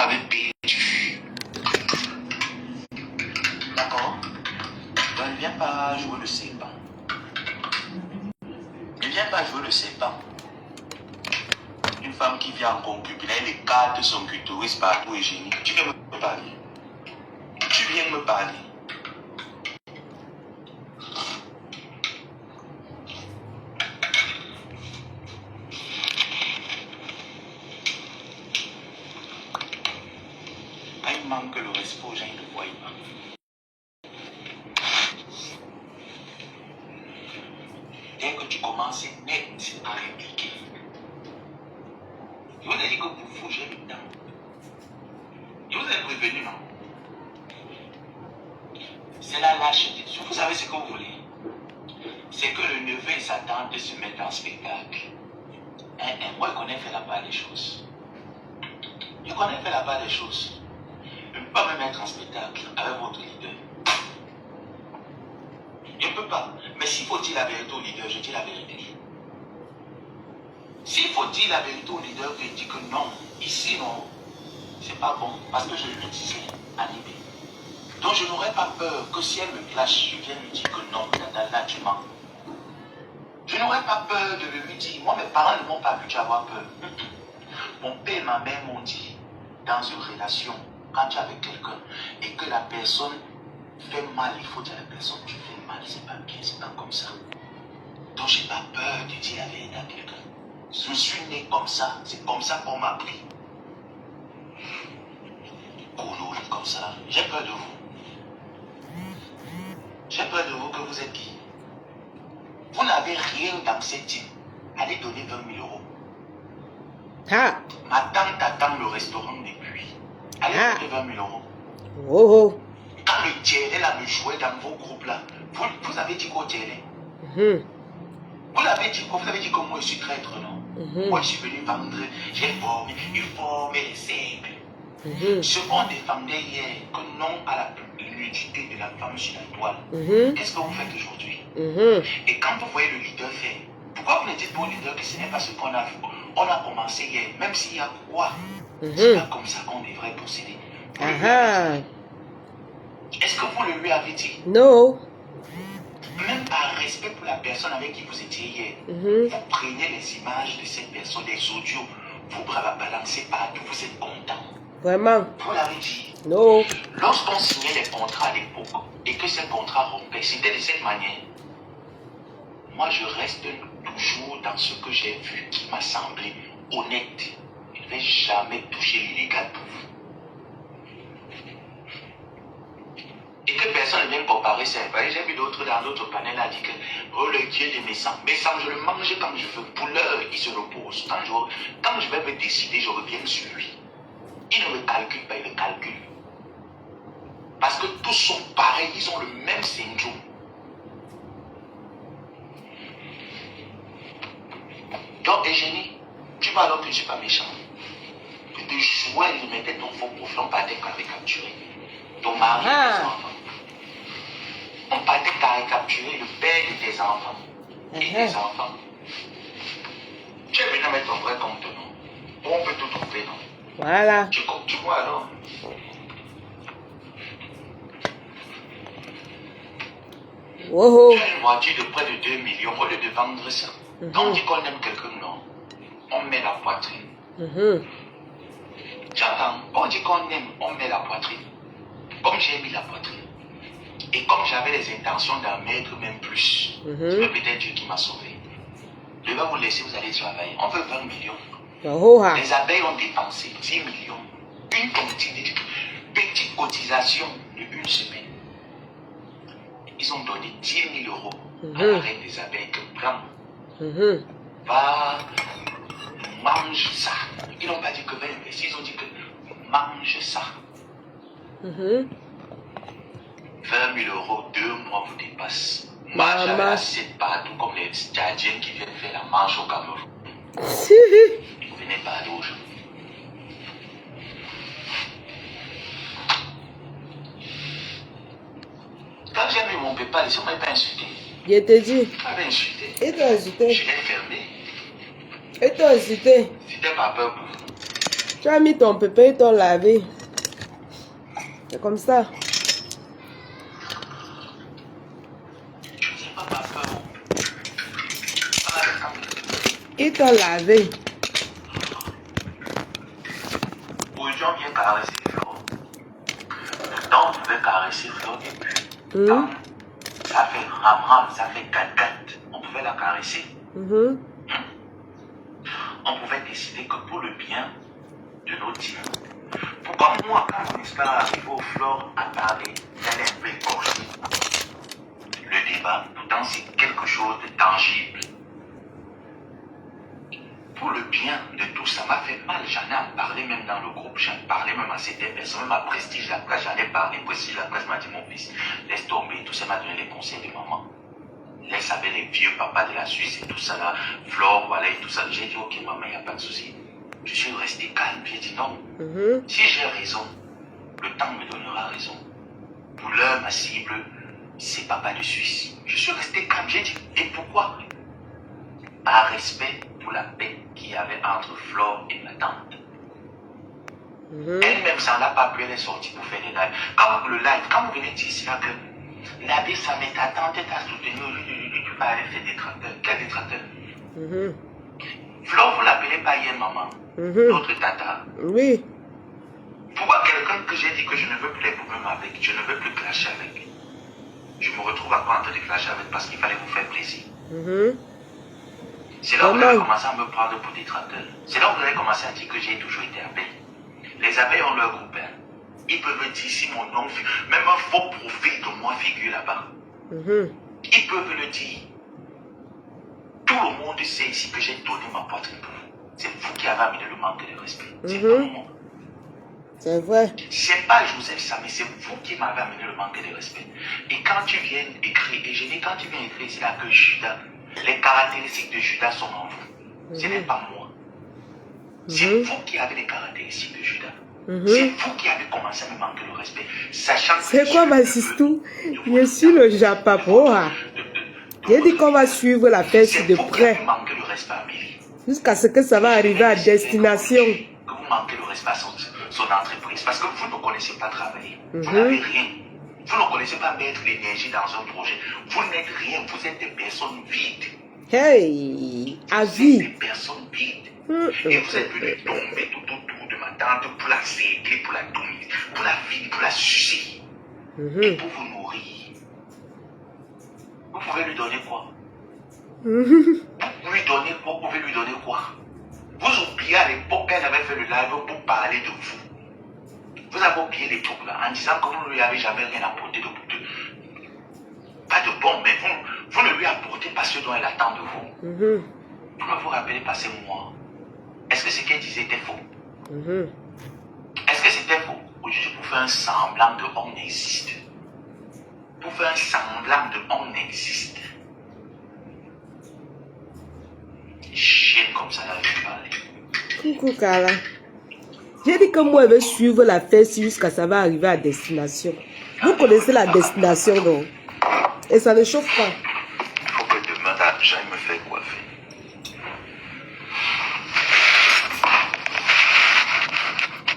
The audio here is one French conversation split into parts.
m'avez perdu. D'accord? Donc ne viens pas jouer le serpent. Ne viens pas jouer le serpent. Une femme qui vient en concubinage, les cartes sont culturistes partout et génie. Tu viens me parler. Tu viens me parler. Il manque le respect aux gens, ils ne voient pas. Dès que tu commences net à répliquer, je vous ai dit que pour vous, j'ai le temps. Je vous ai prévenu, non? C'est la lâcheté. Vous savez ce que vous voulez? C'est que le neveu et sa tante se mettent en spectacle. Moi, je connais faire la part des choses. Je connais faire la part des choses. Je ne peux pas me mettre en spectacle avec votre leader. Je ne peux pas. Mais s'il faut dire la vérité au leader, je dis la vérité. S'il faut dire la vérité au leader, je dis que non, ici non, c'est pas bon. Parce que je le disais à Libé. Donc je n'aurais pas peur que si elle me clash, je vienne lui dire que non, là tu mens. Je n'aurais pas peur de lui dire. Moi, mes parents ne m'ont pas vu avoir peur. Mon père et ma mère m'ont dit, dans une relation, quand tu es avec quelqu'un et que la personne fait mal, il faut dire à la personne, tu fais mal, c'est pas bien, c'est pas comme ça. Donc j'ai pas peur de dire la vérité à quelqu'un. Je suis né comme ça, c'est comme ça qu'on m'a appris. Coulou, comme ça, j'ai peur de vous. J'ai peur de vous que vous êtes qui? Vous n'avez rien dans cette team. Allez donner 20 000 euros. Ah. Ma tante attend le restaurant depuis. Allez donner 20 000 euros. Oh. Quand le Tchélé là me jouait dans vos groupes là, vous avez dit quoi au Tchélé? Vous avez dit quoi? Vous avez dit que moi je suis traître, non? Moi je suis venu vendre, j'ai formé, il formait les aigles. Ce qu'on défendait hier, que non à la nudité de la femme sur la toile. Qu'est-ce que vous faites aujourd'hui? Et quand vous voyez le leader faire, pourquoi vous ne dites pas au leader que ce n'est pas ce qu'on a fait? On a commencé hier, même s'il y a quoi, c'est pas comme ça qu'on devrait procéder. Est-ce que vous le lui avez dit? Non. Même par respect pour la personne avec qui vous étiez hier, vous prenez les images de cette personne, les audios, vous balancez partout, vous êtes content. Vraiment? Vous l'avez dit. Non. Lorsqu'on signait les contrats à l'époque et que ces contrats rompaient, c'était de cette manière. Moi, je reste toujours dans ce que j'ai vu qui m'a semblé honnête. Je ne vais jamais toucher l'illégal pour vous. Et que personne ne vienne comparer ça. J'ai vu d'autres dans d'autres panels à dire que oh, le Dieu de mes sangs. Mes sangs, je le mange quand je veux. Pour l'heure, il se repose. Quand je vais me décider, je reviens sur lui. Il ne me calcule pas, il me calcule. Parce que tous sont pareils, ils ont le même syndrome. Donc, Eugénie, tu vois alors que je ne suis pas méchant. Je te jouais, je mettais ton faux profil, on partait caricaturer. Ton mari et tes enfants. On partait caricaturer le père de tes enfants. Et tes enfants. Tu es venu mettre ton vrai compte, non? On peut tout trouver, non? Voilà. Tu vois alors? Oh. Tu as une voiture de près de 2 millions, au lieu de vendre ça. Quand on dit qu'on aime quelqu'un, non. On met la poitrine. Tu entends? On dit qu'on aime, on met la poitrine. Comme j'ai mis la poitrine. Et comme j'avais les intentions d'en mettre même plus, c'est peut-être Dieu qui m'a sauvé. Je vais vous laisser, vous allez travailler. On veut 20 millions. Les abeilles ont dépensé 10 millions. Une petite cotisation de une semaine. Ils ont donné 10 000 euros à la reine des abeilles que prend. Va, mange ça. Ils n'ont pas dit que va investir, ils ont dit que mange ça. 20 000 euros, 2 mois vous dépassent. Moi, j'avais assiette partout comme les Tchadiens qui viennent faire la marche au Cameroun. Vous venez pas d'aujourd'hui. Quand j'ai mis mon PayPal, ils ne m'ont pas insulté. Je te dis. Ils m'avaient insulté. Ils t'ont insulté. Je l'ai fermé. Ils t'ont insulté. C'était pas peur pour vous. Tu as mis ton pépé et ton lavé. C'est comme ça. Je ne sais pas ma peur. Ils t'ont lavé. Aujourd'hui, on vient caresser Flo. Le temps, on pouvait caresser Flo et puis, quand ça fait ram-ram, ça fait gat-gat, on pouvait la caresser. On pouvait décider que pour le bien de nos teams, pourquoi moi, quand mon histoire arrive au Flore à parler, elle est un peu écorchée. Le débat, pourtant, c'est quelque chose de tangible. Pour le bien de tout, ça m'a fait mal. J'en ai en parlé même dans le groupe, j'en parlais même à certaines personnes, même à Prestige la presse, j'en ai parlé. Prestige la presse m'a dit, mon fils, laisse tomber, tout ça m'a donné les conseils de maman. Laisse avec les vieux papas de la Suisse et tout ça là, Flore, voilà et tout ça. J'ai dit, ok maman, il n'y a pas de souci. Je suis resté calme, j'ai dit non. Si j'ai raison, le temps me donnera raison. Pour l'heure, ma cible, c'est papa de Suisse. Je suis resté calme, j'ai dit, et pourquoi? Par respect pour la paix qu'il y avait entre Flore et ma tante. Elle-même, ça n'a pas pu, elle est sortie pour faire des lives. Quand vous venez dire ici là que la vie, ça met ta tante, t'a soutenu, tu vas aller faire des tracteurs. Quel détracteur? Flore, vous l'appelez pas hier maman, notre tata. Oui. Pourquoi quelqu'un que j'ai dit que je ne veux plus les problèmes avec, je ne veux plus clasher avec, je me retrouve encore en train de clasher avec parce qu'il fallait vous faire plaisir. C'est là où vous avez commencé à me prendre pour détracteur. C'est là où vous avez commencé à dire que j'ai toujours été abeille. Les abeilles ont leur groupe. Ils peuvent dire si mon nom, même un faux profil de moi figure là-bas. Ils peuvent le dire. Tout le monde sait ici que j'ai donné ma poitrine pour vous. C'est vous qui avez amené le manque de respect. C'est pas moi. C'est vrai. C'est pas Joseph Samé, c'est vous qui m'avez amené le manque de respect. Et quand tu viens écrire, et je dis quand tu viens écrire ici là que Judas, les caractéristiques de Judas sont en vous. Ce n'est pas moi. C'est vous qui avez les caractéristiques de Judas. C'est vous qui avez commencé à me manquer le respect. Sachant que c'est quoi ma sistou? Je suis le Japapoa. J'ai dit qu'on va suivre la fête de près. Jusqu'à ce que ça va arriver à destination. Que vous manquez le respect à son entreprise. Parce que vous ne connaissez pas travailler. Vous n'avez rien. Vous ne connaissez pas mettre l'énergie dans un projet. Vous n'êtes rien. Vous êtes des personnes vides. Hey, à vie. Vous êtes des personnes vides. Et vous êtes venu tomber tout autour de ma tante pour la sécler, pour la dominer, pour la vide, pour la sucer. Et pour vous nourrir. Vous pouvez lui donner quoi? Vous lui donnez quoi? Vous pouvez lui donner quoi? Vous oubliez à l'époque qu'elle avait fait le live pour parler de vous. Vous avez oublié les trucs là en disant que vous ne lui avez jamais rien apporté de pas de bon, mais vous ne lui apportez pas ce dont elle attend de vous. Vous ne vous rappelez pas ces mois. Est-ce que ce qu'elle disait était faux? Est-ce que c'était faux? Aujourd'hui, pour faire un semblant de on existe. Pour faire un semblant de on existe. Chienne comme ça, là, je vais parler. Coucou Kala. J'ai dit que moi, je vais suivre la fête jusqu'à ça va arriver à destination. Vous connaissez la destination, donc. Et ça ne chauffe pas. Il faut que demain, j'aille me faire coiffer.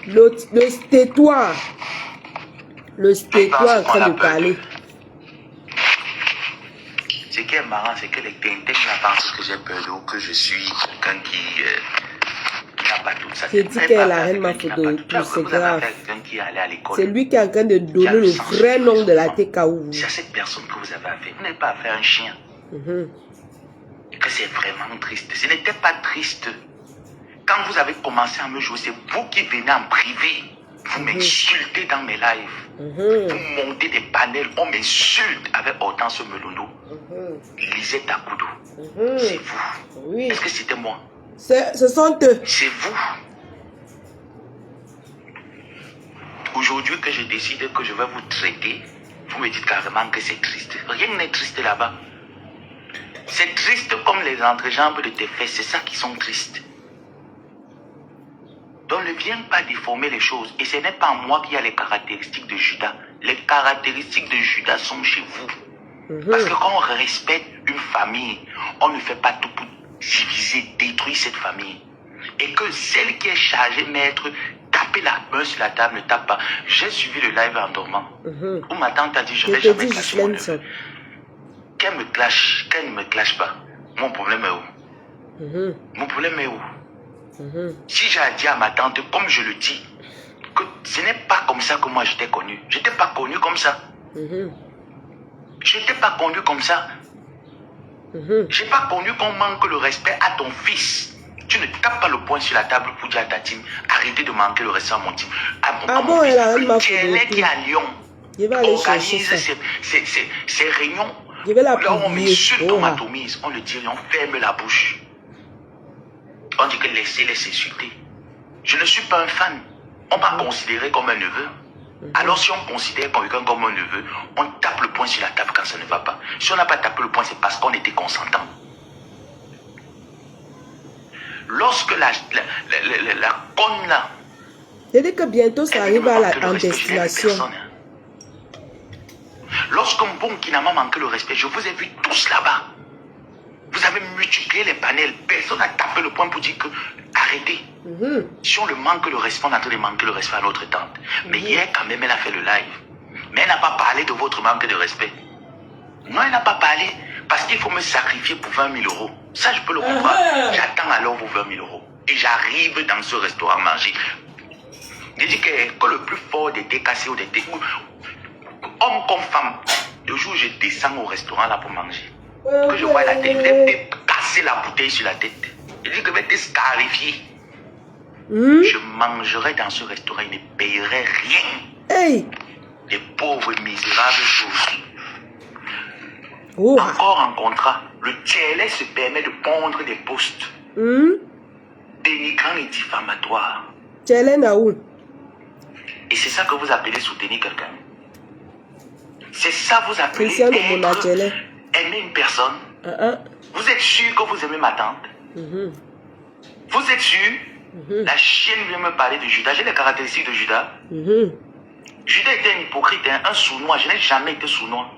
Le stétoire. Le stétoire en train de parler. Ce qui est marrant, c'est que les tintés pensent que j'ai peur d'eau, que je suis quelqu'un qui n'a pas tout ça. J'ai dit qu'elle a rien ma photo. C'est grave. C'est lui qui est en train de donner le vrai nom de la TKO. C'est à cette personne que vous avez affaire. Vous n'avez pas affaire à un chien. Que c'est vraiment triste. Ce n'était pas triste. Quand vous avez commencé à me jouer, c'est vous qui venez en privé. Vous m'insultez dans mes lives. Vous montez des panels. On m'insulte avec Hortense Melondo. Lisette Akudo. C'est vous. Oui. Est-ce que c'était moi? Ce sont eux. C'est vous. Aujourd'hui que je décide que je vais vous traiter, vous me dites carrément que c'est triste. Rien n'est triste là-bas. C'est triste comme les entrejambes de tes fesses. C'est ça qui sont tristes. Donc ne viens pas déformer les choses. Et ce n'est pas moi qui a les caractéristiques de Judas. Les caractéristiques de Judas sont chez vous. Parce que quand on respecte une famille, on ne fait pas tout pour diviser, détruire cette famille. et que celle qui est chargée, maître, taper la main sur la table, ne tape pas. J'ai suivi le live en dormant. Où ma tante a dit, je ne vais jamais clasher mon neveu. Qu'elle me clash, qu'elle ne me clash pas. Mon problème est où? Mon problème est où? Si j'ai dit à ma tante, comme je le dis, que ce n'est pas comme ça que moi je t'ai connu. Je n'étais pas connu comme ça. Je n'étais pas connu comme ça. Je n'ai pas connu qu'on manque le respect à ton fils. Tu ne tapes pas le poing sur la table pour dire à ta team, arrêtez de manquer le respect à mon team. À mon fils, le Tchélé qui est à Lyon organise ces réunions. Là où on m'insulte, on m'atomise, on le dit, on ferme la bouche. On dit que laissez-les s'insulter. Je ne suis pas un fan. On m'a considéré comme un neveu. Alors si on considère quelqu'un comme un neveu, on tape le poing sur la table quand ça ne va pas. Si on n'a pas tapé le poing, c'est parce qu'on était consentant. Lorsque la conne là... C'est-à-dire que bientôt ça arrive en destination. Lorsqu'un bon qui n'a pas manqué le respect, je vous ai vu tous là-bas. Vous avez multiplié les panels. Personne n'a tapé le poing pour dire que arrêtez. Si on le manque le respect, on est en train de manquer le respect à notre tante. Mais hier, quand même, elle a fait le live. Mais elle n'a pas parlé de votre manque de respect. Non, elle n'a pas parlé. Parce qu'il faut me sacrifier pour 20 000 euros. Ça, je peux le comprendre. J'attends alors vos 20 000 euros. Et j'arrive dans ce restaurant manger. Je dis que le plus fort des décassés ou des découps, homme comme femme, le jour où je descends au restaurant là pour manger, que je vois la tête, je vais casser la bouteille sur la tête. Je dis que je vais te scarifier. Je mangerai dans ce restaurant, il ne payerai rien. Hey. Les pauvres misérables choses. Encore un contrat. Le TLS se permet de pondre des postes dénigrants et diffamatoires. Et c'est ça que vous appelez soutenir quelqu'un. C'est ça que vous appelez aimer une personne. Vous êtes sûr que vous aimez ma tante? Vous êtes sûr? La chienne vient me parler de Judas. J'ai les caractéristiques de Judas. Judas était un hypocrite, un sournois. Je n'ai jamais été sournois.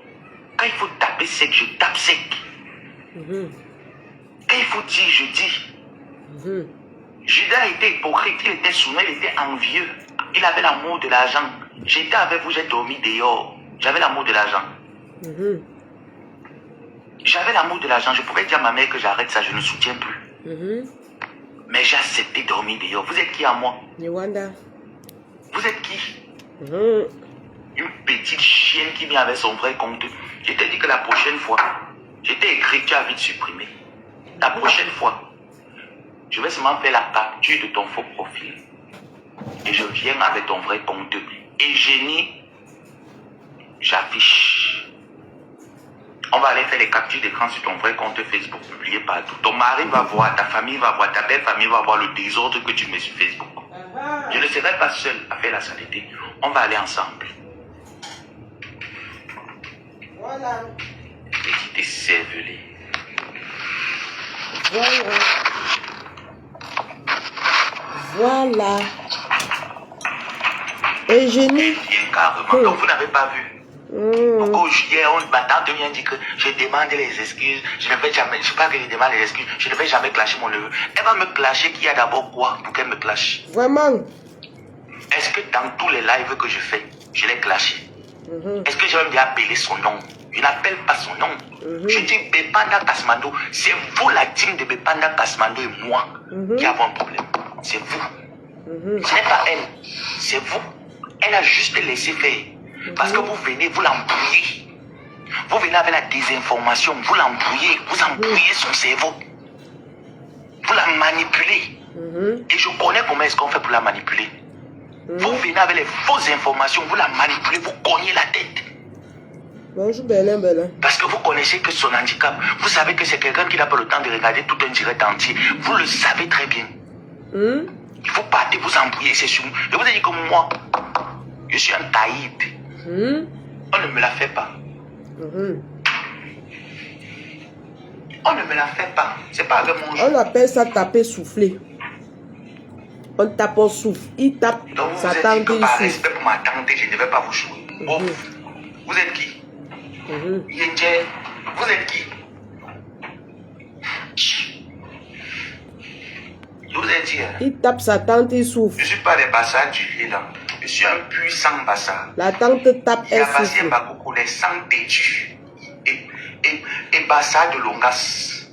Quand il faut taper sec, je tape sec. Quand il faut dire, je dis. Judas était hypocrite, il était sournois, il était envieux. Il avait l'amour de l'argent. J'étais avec vous, j'ai dormi dehors. J'avais l'amour de l'argent. J'avais l'amour de l'argent. Je pourrais dire à ma mère que j'arrête ça, je ne soutiens plus. Mais j'ai accepté de dormir dehors. Vous êtes qui à moi? Vous êtes qui? Une petite chienne qui vient avec son vrai compte. Je t'ai dit que la prochaine fois, je t'ai écrit, tu as vite supprimé. La prochaine fois, je vais seulement faire la capture de ton faux profil. Et je viens avec ton vrai compte. Et génie, j'affiche. On va aller faire les captures d'écran sur ton vrai compte Facebook, publié partout. Ton mari va voir, ta famille va voir, ta belle famille va voir le désordre que tu mets sur Facebook. Je ne serai pas seul à faire la saleté. On va aller ensemble. Voilà. Petit cervelé. Voilà. Et génie. Donc vous n'avez pas vu. Hier, ma tante vient dire que je demande les excuses. Je ne vais jamais, je ne sais pas que je demande les excuses. Je ne vais jamais clasher mon neveu. Elle va me clasher qu'il y a d'abord quoi pour qu'elle me clash? Vraiment? Est-ce que dans tous les lives que je fais, je l'ai clashé? Est-ce que j'ai même bien appelé son nom? Je n'appelle pas son nom. Je dis Bepanda Kasmando. C'est vous la team de Bepanda Kasmando et moi qui avons un problème. C'est vous. Ce n'est pas elle. C'est vous. Elle a juste laissé faire. Parce que vous venez, vous l'embrouillez. Vous venez avec la désinformation, vous l'embrouillez, vous embrouillez son cerveau. Vous la manipulez. Et je connais comment est-ce qu'on fait pour la manipuler. Vous venez avec les fausses informations, vous la manipulez, vous cognez la tête. Bonjour Bélin. Parce que vous connaissez que son handicap, vous savez que c'est quelqu'un qui n'a pas le temps de regarder tout un direct entier. Vous le savez très bien. Il faut partez vous embrouiller, c'est sûr. Je vous ai dit que moi, je suis un taïd. On ne me la fait pas. On ne me la fait pas. C'est pas avec mon jeu. On appelle ça taper souffler. On tape, on souffle. Il tape. Donc vous ça êtes dit que par respect pour ma tante, je ne vais pas vous jouer. Vous êtes qui? Vous êtes qui? Je vous ai dit, Il tape sa tante, il souffre. je ne suis pas les bassards du lit là. Je suis un puissant bassard. La tante tape, elle souffre. Bakoko, les sangs têtus. Et bassard de Longas.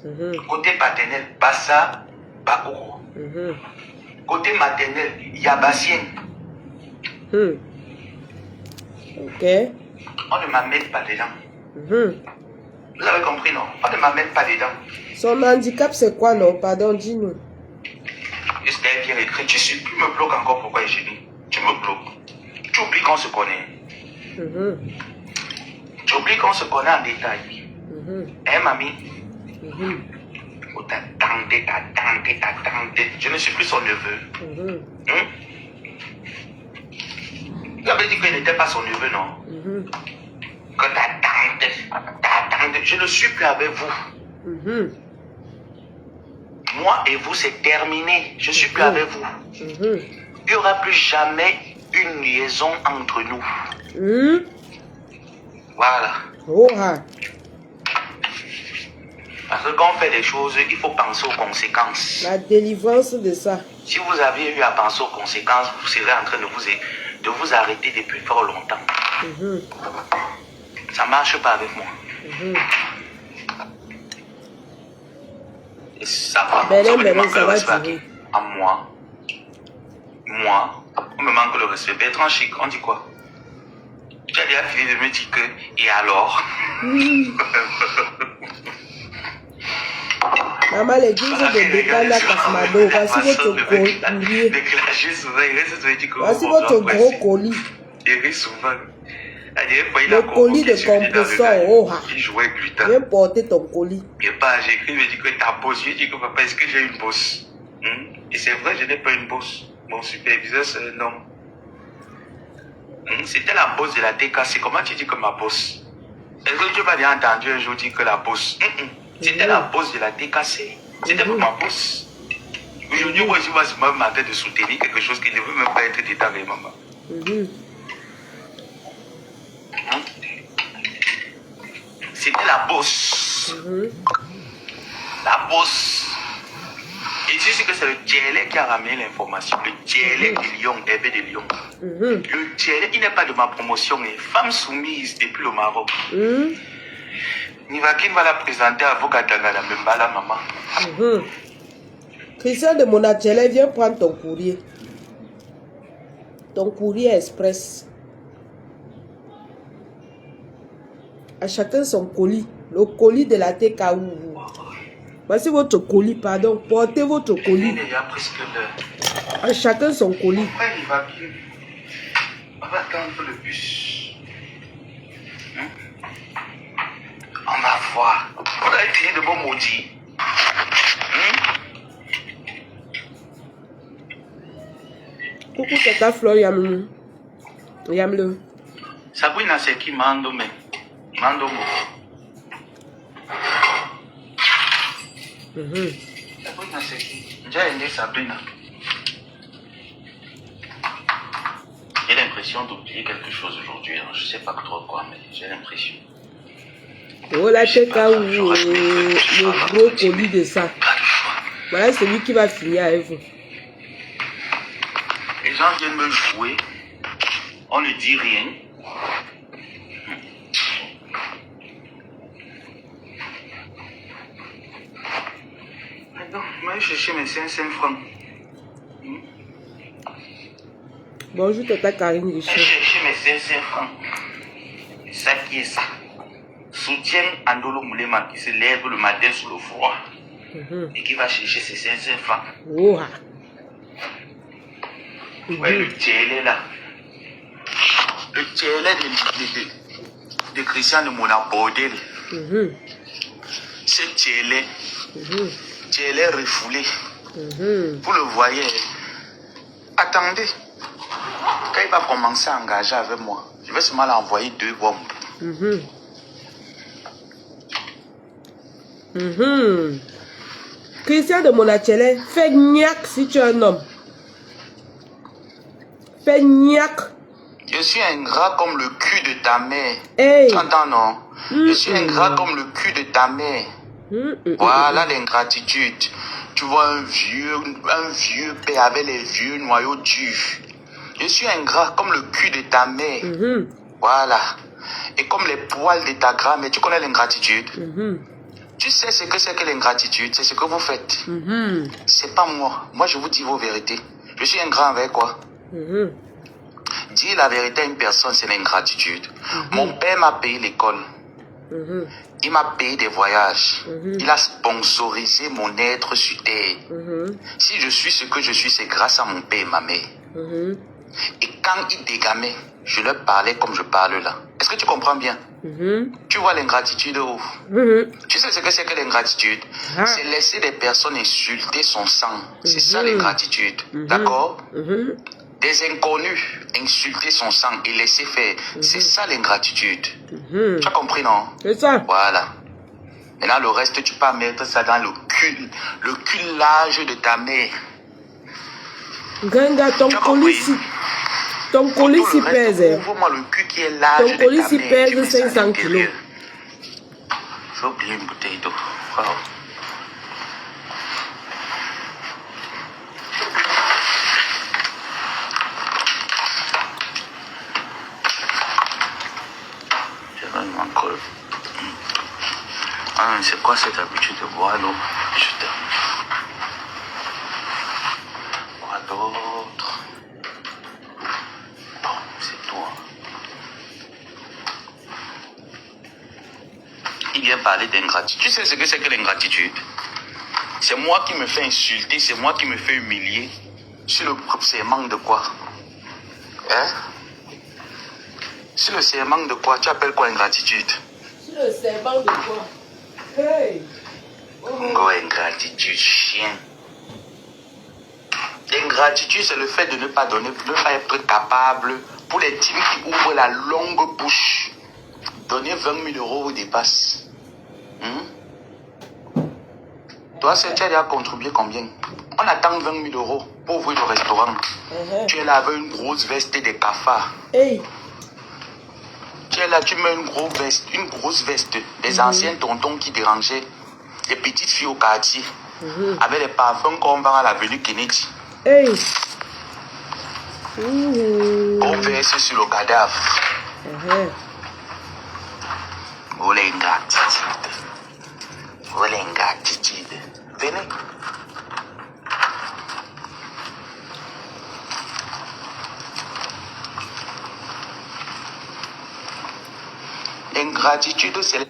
Côté paternel, bassard Bakoko. Côté maternel, Yabassien. Ok. On ne m'amène pas dedans. Vous avez compris, non? On ne m'amène pas dedans. Son handicap, c'est quoi, non? Pardon, dis-nous. C'était bien écrit. Tu me bloques encore. Pourquoi j'ai dit? Tu me bloques. Tu oublies qu'on se connaît. Tu oublies qu'on se connaît en détail. Hein, mamie? Oh, ta tante. Je ne suis plus son neveu. Tu avais dit qu'il n'était pas son neveu, non? Que ta tante, je ne suis plus avec vous. Moi et vous, c'est terminé. Je ne suis plus avec vous. Il n'y aura plus jamais une liaison entre nous. Voilà. Parce que quand on fait des choses, il faut penser aux conséquences. La délivrance de ça. Si vous aviez eu à penser aux conséquences, vous serez en train de vous arrêter depuis fort longtemps. Ça ne marche pas avec moi. Et ça va. Ça va durer. À moi, on me manque le respect. Bertrand Chic, on dit quoi? Tu as déjà fini de me dire que, et alors? Maman, l'église de Bécana Kasmado, voici votre colis. Voici votre gros colis. Il rit souvent. Le colis de compresseur. Viens porter ton colis. J'ai écrit, il me dit que ta bosse. Je dis que papa, est-ce que j'ai une bosse? Et c'est vrai, je n'ai pas une bosse. Mon superviseur, c'est un homme. C'était la bosse de la TKC. Comment tu dis que ma bosse? Est-ce que tu m'as bien entendu un jour dire que la bosse? C'était la bosse de la TKC. C'était pour ma bosse. Aujourd'hui, moi, je vais me matin de soutenir quelque chose qui ne veut même pas être détaillé, maman. C'était la bosse. La bosse. Et tu sais que c'est le Djelé qui a ramené l'information. Le Djelé de Lyon, Hervé de Lyon. Le Djelé, il n'est pas de ma promotion. Femme soumise depuis le Maroc. Nivakin va la présenter à vos Katangala, Mbala, maman. Christian de Monachele, viens prendre ton courrier. Ton courrier express. À chacun son colis. Le colis de la TKU. Voici votre colis, pardon. Portez votre colis. Il y a presque l'heure. À chacun son colis. Pourquoi il va bien? On va attendre le bus. On va voir. Vous avez fini de vos maudits. Coucou, c'est ta fleur, Yamle. Yamle. Sabrina, c'est qui mando, mais mando. Sabrina, c'est qui? J'ai aimé Sabrina. J'ai l'impression d'oublier quelque chose aujourd'hui. Je ne sais pas trop quoi, mais j'ai l'impression. Oh, la TKU, le gros colis de ça. Voilà celui qui va finir avec vous. Les gens viennent me jouer. On ne dit rien. Attends, moi je cherche mes 500 francs. Bonjour, Tata Karine Je Richard. cherche mes 500 francs. C'est ça qui est ça. Soutien Andolo Moulema qui se lève le matin sous le froid. Et qui va chercher ses 500 francs. Ouais, le Djelé là. Le Djelé de Christian de Monabordel. Ce Djelé. Djelé refoulé. Vous le voyez. Attendez. Quand il va commencer à engager avec moi, je vais seulement l'envoyer 2 bombes. Christian de Monachele, fais niaque si tu es un homme. Fais niaque. Je suis ingrat comme le cul de ta mère. Hey. Tu entends, non? Je suis ingrat comme le cul de ta mère. Voilà l'ingratitude. tu vois un vieux père avec les vieux noyaux durs. Je suis ingrat comme le cul de ta mère. Voilà. Et comme les poils de ta grand-mère. Tu connais l'ingratitude? Tu sais ce que c'est que l'ingratitude? C'est ce que vous faites. C'est pas moi. Moi, je vous dis vos vérités. Je suis ingrat avec quoi? Dire la vérité à une personne, c'est l'ingratitude. Mon père m'a payé l'école. Il m'a payé des voyages. Il a sponsorisé mon être sur terre. Si je suis ce que je suis, c'est grâce à mon père et ma mère. Et quand ils dégamait, je leur parlais comme je parle là. Est-ce que tu comprends bien? Tu vois l'ingratitude où? Tu sais ce que c'est que l'ingratitude? C'est laisser des personnes insulter son sang. C'est ça l'ingratitude. D'accord? Des inconnus insulter son sang et laisser faire. C'est ça l'ingratitude. Tu as compris, non? C'est ça. Voilà. Maintenant, le reste, tu peux mettre ça dans le culage de ta mère. Ganga, ton colis s'y pèse. Ouvre-moi le cul qui est large de ta mère. Ton colis s'y pèse 500 kilos. J'ai oublié une bouteille d'eau. Wow. Ah, c'est quoi cette habitude de boire l'eau? Je t'aime. Quoi d'autre? Bon, c'est toi. Il vient parler d'ingratitude. Tu sais ce que c'est que l'ingratitude? C'est moi qui me fais insulter, c'est moi qui me fais humilier. Sur le serment de quoi? Hein? Sur le serment de quoi? Tu appelles quoi ingratitude? Sur le serment de quoi? Hey! Oh, ingratitude, chien. L'ingratitude, c'est le fait de ne pas donner, de ne pas être capable, pour les types qui ouvrent la longue bouche, donner 20 000 euros au dépasse. Toi, tu as déjà contribué combien? On attend 20 000 euros pour ouvrir le restaurant. Tu es là avec une grosse veste et des cafards. Hey. Tu es là, tu mets une grosse veste, des anciens tontons qui dérangeaient, des petites filles au quartier, avec les parfums qu'on vend à l'avenue Kennedy. Hey. On verse sur le cadavre. Oh l'ingratitude. Oh l'ingratitude. Venez. L'ingratitude, c'est...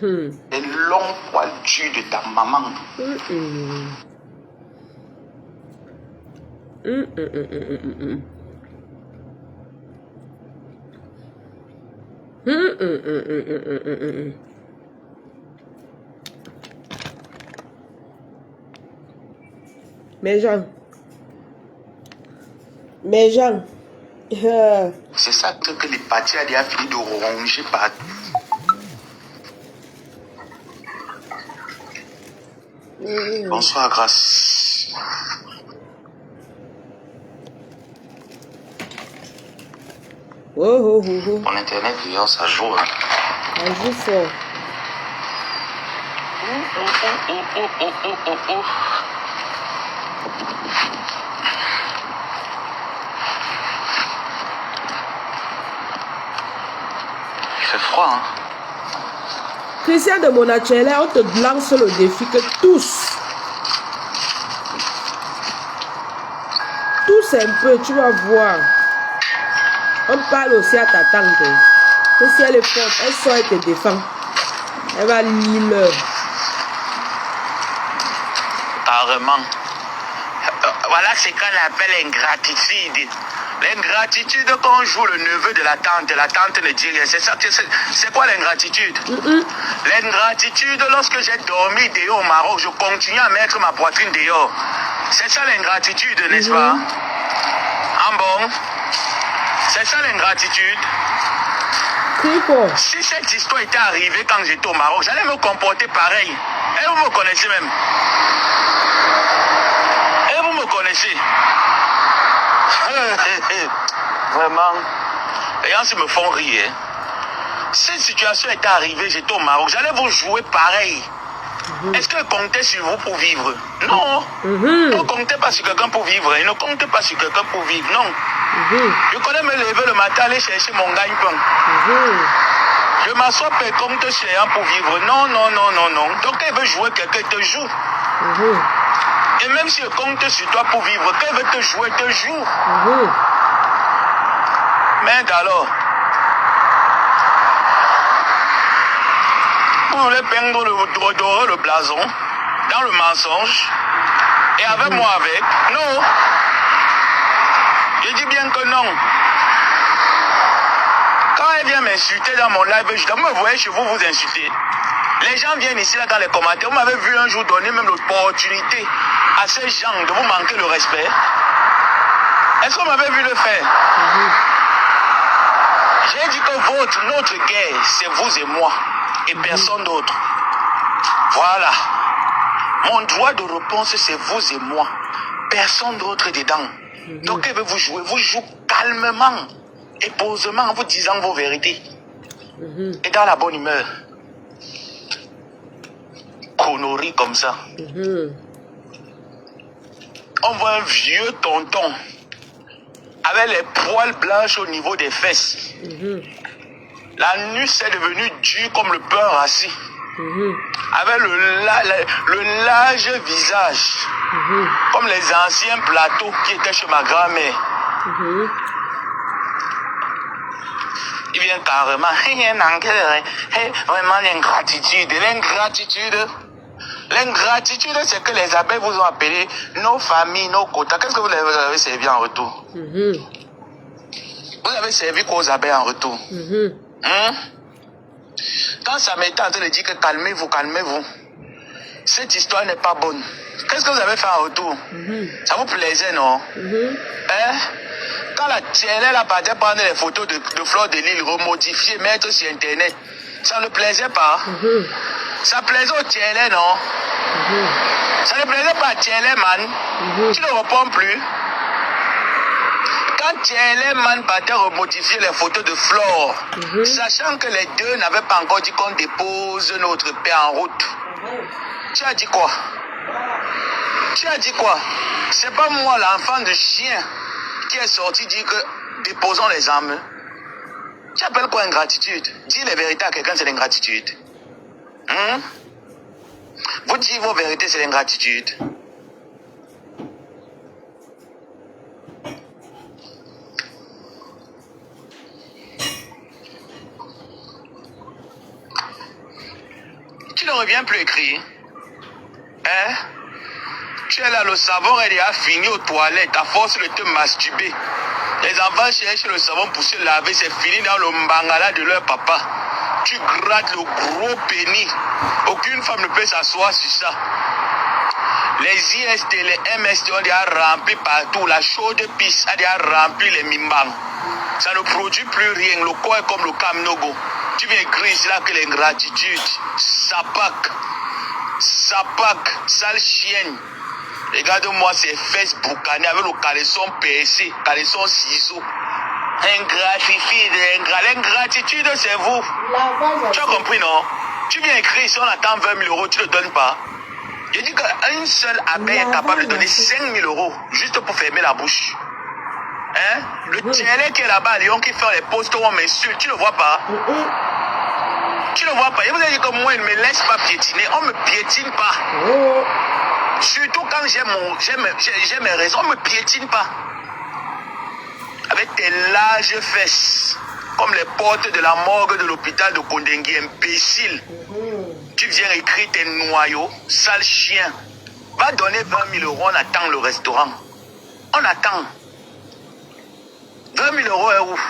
les longs poils durs de ta maman. Mes gens. C'est ça que les partis a déjà fini de ronger partout. Bonsoir, grâce. Mon internet, d'ailleurs, ça joue. Hein. Ça joue fort. Il fait froid, hein. Christian de Monachele, on te lance le défi que tous un peu, tu vas voir. On parle aussi à ta tante. Que si elle est forte, elle sort et te défend. Elle va lire l'heure. Carrément. Voilà ce qu'on appelle ingratitude. L'ingratitude quand on joue le neveu de la tante ne dit rien. C'est ça, c'est quoi l'ingratitude? L'ingratitude, lorsque j'ai dormi dehors au Maroc, je continue à mettre ma poitrine dehors. C'est ça l'ingratitude, n'est-ce pas? Ah bon? C'est ça l'ingratitude? Si cette histoire était arrivée quand j'étais au Maroc, j'allais me comporter pareil. Et vous me connaissez même. Et vous me connaissez. Vraiment, Les gens me font rire. Cette situation est arrivée, j'étais au Maroc. J'allais vous jouer pareil. Est-ce que comptez sur vous pour vivre? Non. Ne comptez pas sur quelqu'un pour vivre. Ne comptez pas sur quelqu'un pour vivre. Non. Je connais me lever le matin, aller chercher mon gagne-pain. Je m'assois pas compte sur les gens pour vivre. Non, non, non, non, non. Donc quand il veut jouer, quelqu'un te joue. Et même si il compte sur toi pour vivre, quand il veut te jouer, te joue. Mais alors, vous voulez peindre le blason dans le mensonge et avec moi avec? Non. Je dis bien que non. Quand elle vient m'insulter dans mon live, je dis, me voyez chez vous, vous insultez. Les gens viennent ici là dans les commentaires. Vous m'avez vu un jour donner même l'opportunité à ces gens de vous manquer le respect. Est-ce qu'on m'avait vu le faire? J'ai dit que notre guerre, c'est vous et moi. Et personne d'autre. Voilà. Mon droit de réponse, c'est vous et moi. Personne d'autre dedans. Donc, elle veut vous jouer. Vous jouez calmement et posément en vous disant vos vérités. Et dans la bonne humeur. Conneries comme ça. On voit un vieux tonton avec les poils blanches au niveau des fesses. La nuit est devenue dure comme le pain rassis. Avec le large visage. Comme les anciens plateaux qui étaient chez ma grand-mère. Il vient carrément. Vraiment l'ingratitude. L'ingratitude, c'est que les abeilles vous ont appelé nos familles, nos quotas. Qu'est-ce que vous avez servi en retour? Vous avez servi quoi aux abeilles en retour? Quand ça m'était en train de dire que calmez-vous, calmez-vous, cette histoire n'est pas bonne. Qu'est-ce que vous avez fait en retour? Ça vous plaisait, non? Hein? Quand la TNL a parti prendre les photos de Fleur de Lille, remodifier, mettre sur Internet, ça ne plaisait pas? Ça plaisait au TNL, non? Ça ne plaisait pas à TNL, man? Tu ne réponds plus? Quand TNL man partait remodifier les photos de Flore, sachant que les deux n'avaient pas encore dit qu'on dépose notre paix en route, tu as dit quoi? Tu as dit quoi? C'est pas moi, l'enfant de chien, qui est sorti dire que déposons les armes. Tu appelles quoi ingratitude? Dire les vérités à quelqu'un, c'est l'ingratitude. Vous dites vos vérités, c'est l'ingratitude. Tu ne reviens plus écrire. Hein? Tu es là, le savon est déjà fini aux toilettes, à force de te masturber. Les enfants cherchent le savon pour se laver, c'est fini dans le mbangala de leur papa. Tu grattes le gros pénis. Aucune femme ne peut s'asseoir sur ça. Les IST, les MST ont déjà rempli partout. La chaude pisse a déjà rempli les mimbang. Ça ne produit plus rien. Le corps est comme le Kamnogo. Tu viens écrire ici là que l'ingratitude. Sapak, sale chienne. Regarde-moi ces fesses boucanées avec le caleçon percé, caleçon ciseau. L'ingratitude, c'est vous. Tu as compris, non? Tu viens écrire ici, on attend 20 000 euros, tu ne le donnes pas. Je dis qu'une seule abeille est capable de donner 5 000 euros juste pour fermer la bouche. Hein? Le TLA qui est là-bas à Lyon qui fait les posts où on m'insulte, tu ne le vois pas? Tu ne le vois pas? Je vous ai dit que moi, il ne me laisse pas piétiner. On ne me piétine pas. Surtout quand j'ai mes raisons, on ne me piétine pas. Avec tes larges fesses, comme les portes de la morgue de l'hôpital de Kondengui, imbécile. Tu viens écrire tes noyaux, sale chien. Va donner 20 000 euros, on attend le restaurant. On attend. 20 000 euros est où?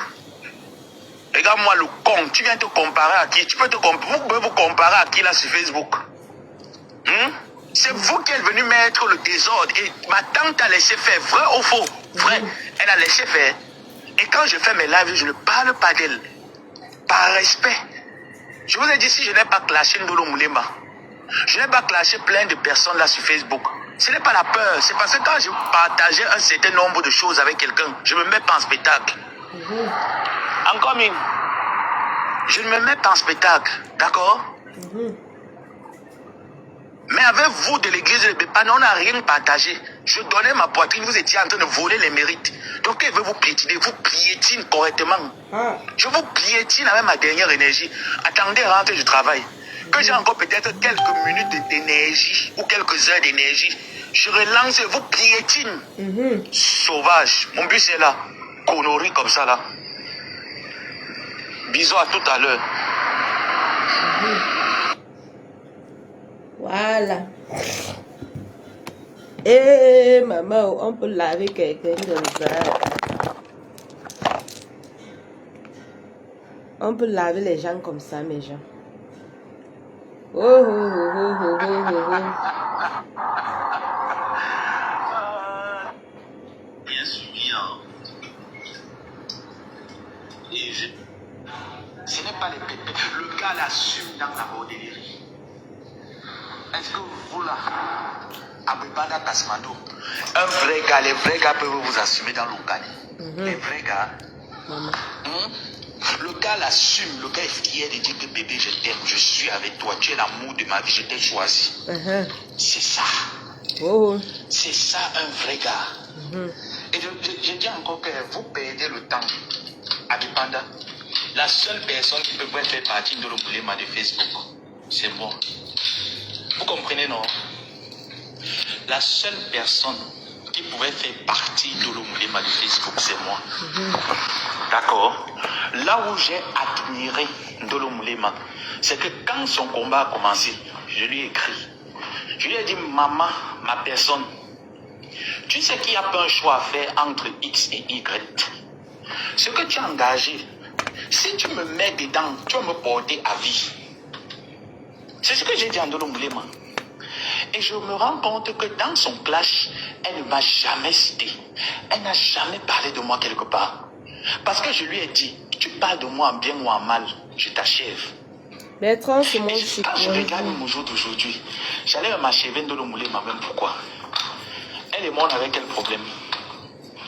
Regarde-moi le con, tu viens te comparer à qui? Vous pouvez vous comparer à qui là sur Facebook? C'est vous qui êtes venu mettre le désordre. Et ma tante a laissé faire, vrai ou faux? Vrai, elle a laissé faire. Et quand je fais mes lives, je ne parle pas d'elle. Par respect. Je vous ai dit, si je n'ai pas clashé Ndolo Moulema, je n'ai pas clashé plein de personnes là sur Facebook. Ce n'est pas la peur. C'est parce que quand je partageais un certain nombre de choses avec quelqu'un, je ne me mets pas en spectacle. Encore mieux. Je ne me mets pas en spectacle, d'accord? Mais avec vous de l'église de Bépane, on n'a rien partagé. Je donnais ma poitrine, vous étiez en train de voler les mérites. Donc, elle veut vous piétiner, vous piétine correctement. Je vous piétine avec ma dernière énergie. Attendez, rentrez du travail. Que j'ai encore peut-être quelques minutes d'énergie ou quelques heures d'énergie. Je relance, vous piétine. Sauvage. Mon but, c'est là. Connerie comme ça, là. Bisous à tout à l'heure. Voilà. Et maman, on peut laver quelqu'un comme ça. On peut laver les gens comme ça, mes gens. Oh, oh, oh, oh, oh, oh, oh. Bien suivi, hein. Et ce n'est pas les pépés. Le gars l'assume dans la bordellerie. Est-ce que vous là, Abibana Kasmando, un vrai gars, les vrais gars peuvent vous assumer dans l'Onkani. Les vrais gars. Le gars l'assume, le gars est fier de dire que bébé, je t'aime, je suis avec toi, tu es l'amour de ma vie, je t'ai choisi. C'est ça. C'est ça un vrai gars. Et je dis encore que vous perdez le temps. Abibana, la seule personne qui peut faire partie de l'Ombulema de Facebook, c'est moi. Vous comprenez, non? La seule personne qui pouvait faire partie de l'Ombulema de Facebook, c'est moi. D'accord? Là où j'ai admiré Ndolo Moulema, c'est que quand son combat a commencé, je lui ai écrit. Je lui ai dit, maman, ma personne, tu sais qu'il n'y a pas un choix à faire entre X et Y. Ce que tu as engagé, si tu me mets dedans, tu vas me porter à vie. C'est ce que j'ai dit à Ndolo Moulema. Et je me rends compte que dans son clash, elle ne m'a jamais cité. Elle n'a jamais parlé de moi quelque part. Parce que je lui ai dit, tu parles de moi en bien ou en mal, je t'achève. Bertrand, c'est mon chic. Quand je regarde mon jour d'aujourd'hui, j'allais m'achever Ndolo Moulema, même pourquoi? Elle et moi, on avait quel problème?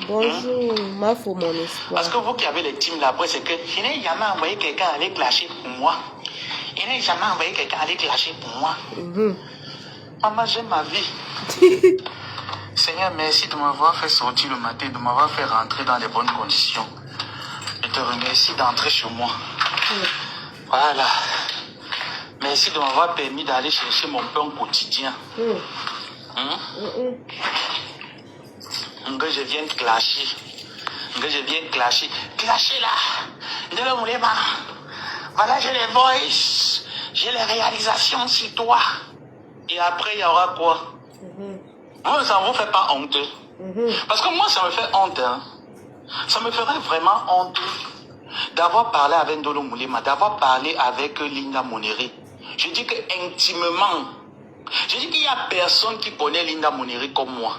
Bonjour, ma foi, mon espoir. Parce que vous qui avez les teams là, après, c'est que je n'ai jamais envoyé quelqu'un aller clasher pour moi. Je n'ai jamais envoyé quelqu'un aller clasher pour moi. Maman, j'aime ma vie. Seigneur, merci de m'avoir fait sortir le matin, de m'avoir fait rentrer dans les bonnes conditions. Je te remercie d'entrer chez moi. Voilà. Merci de m'avoir permis d'aller chercher mon pain quotidien. Que je viens clasher. Que je viens clasher. Clasher là. Ndolo Moulema. Voilà, j'ai les voices. J'ai les réalisations sur toi. Et après, il y aura quoi? Ça ne vous fait pas honte. Parce que moi, ça me fait honte. Hein. Ça me ferait vraiment honte d'avoir parlé avec Ndolo Moulema, d'avoir parlé avec Linda Moneri. Je dis que intimement, je dis qu'il n'y a personne qui connaît Linda Moneri comme moi.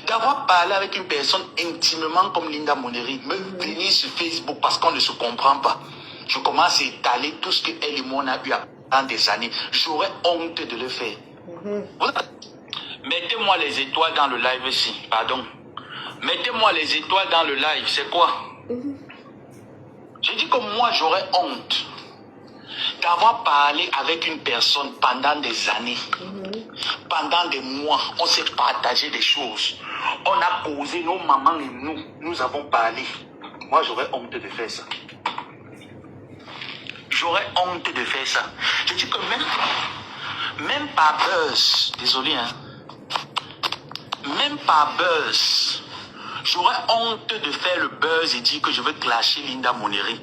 D'avoir parlé avec une personne intimement comme Linda Moneri, me venir sur Facebook parce qu'on ne se comprend pas. Je commence à étaler tout ce qu'elle et moi on a eu dans des années. J'aurais honte de le faire. Mettez-moi les étoiles dans le live ici. Pardon. Mettez-moi les étoiles dans le live. C'est quoi? J'ai dit que moi, j'aurais honte d'avoir parlé avec une personne pendant des années. Pendant des mois, on s'est partagé des choses. On a causé, nos mamans et nous avons parlé. Moi, j'aurais honte de faire ça. J'aurais honte de faire ça. Je dis que même par buzz, désolé, hein, même par buzz, j'aurais honte de faire le buzz et dire que je veux clasher Linda Moneri.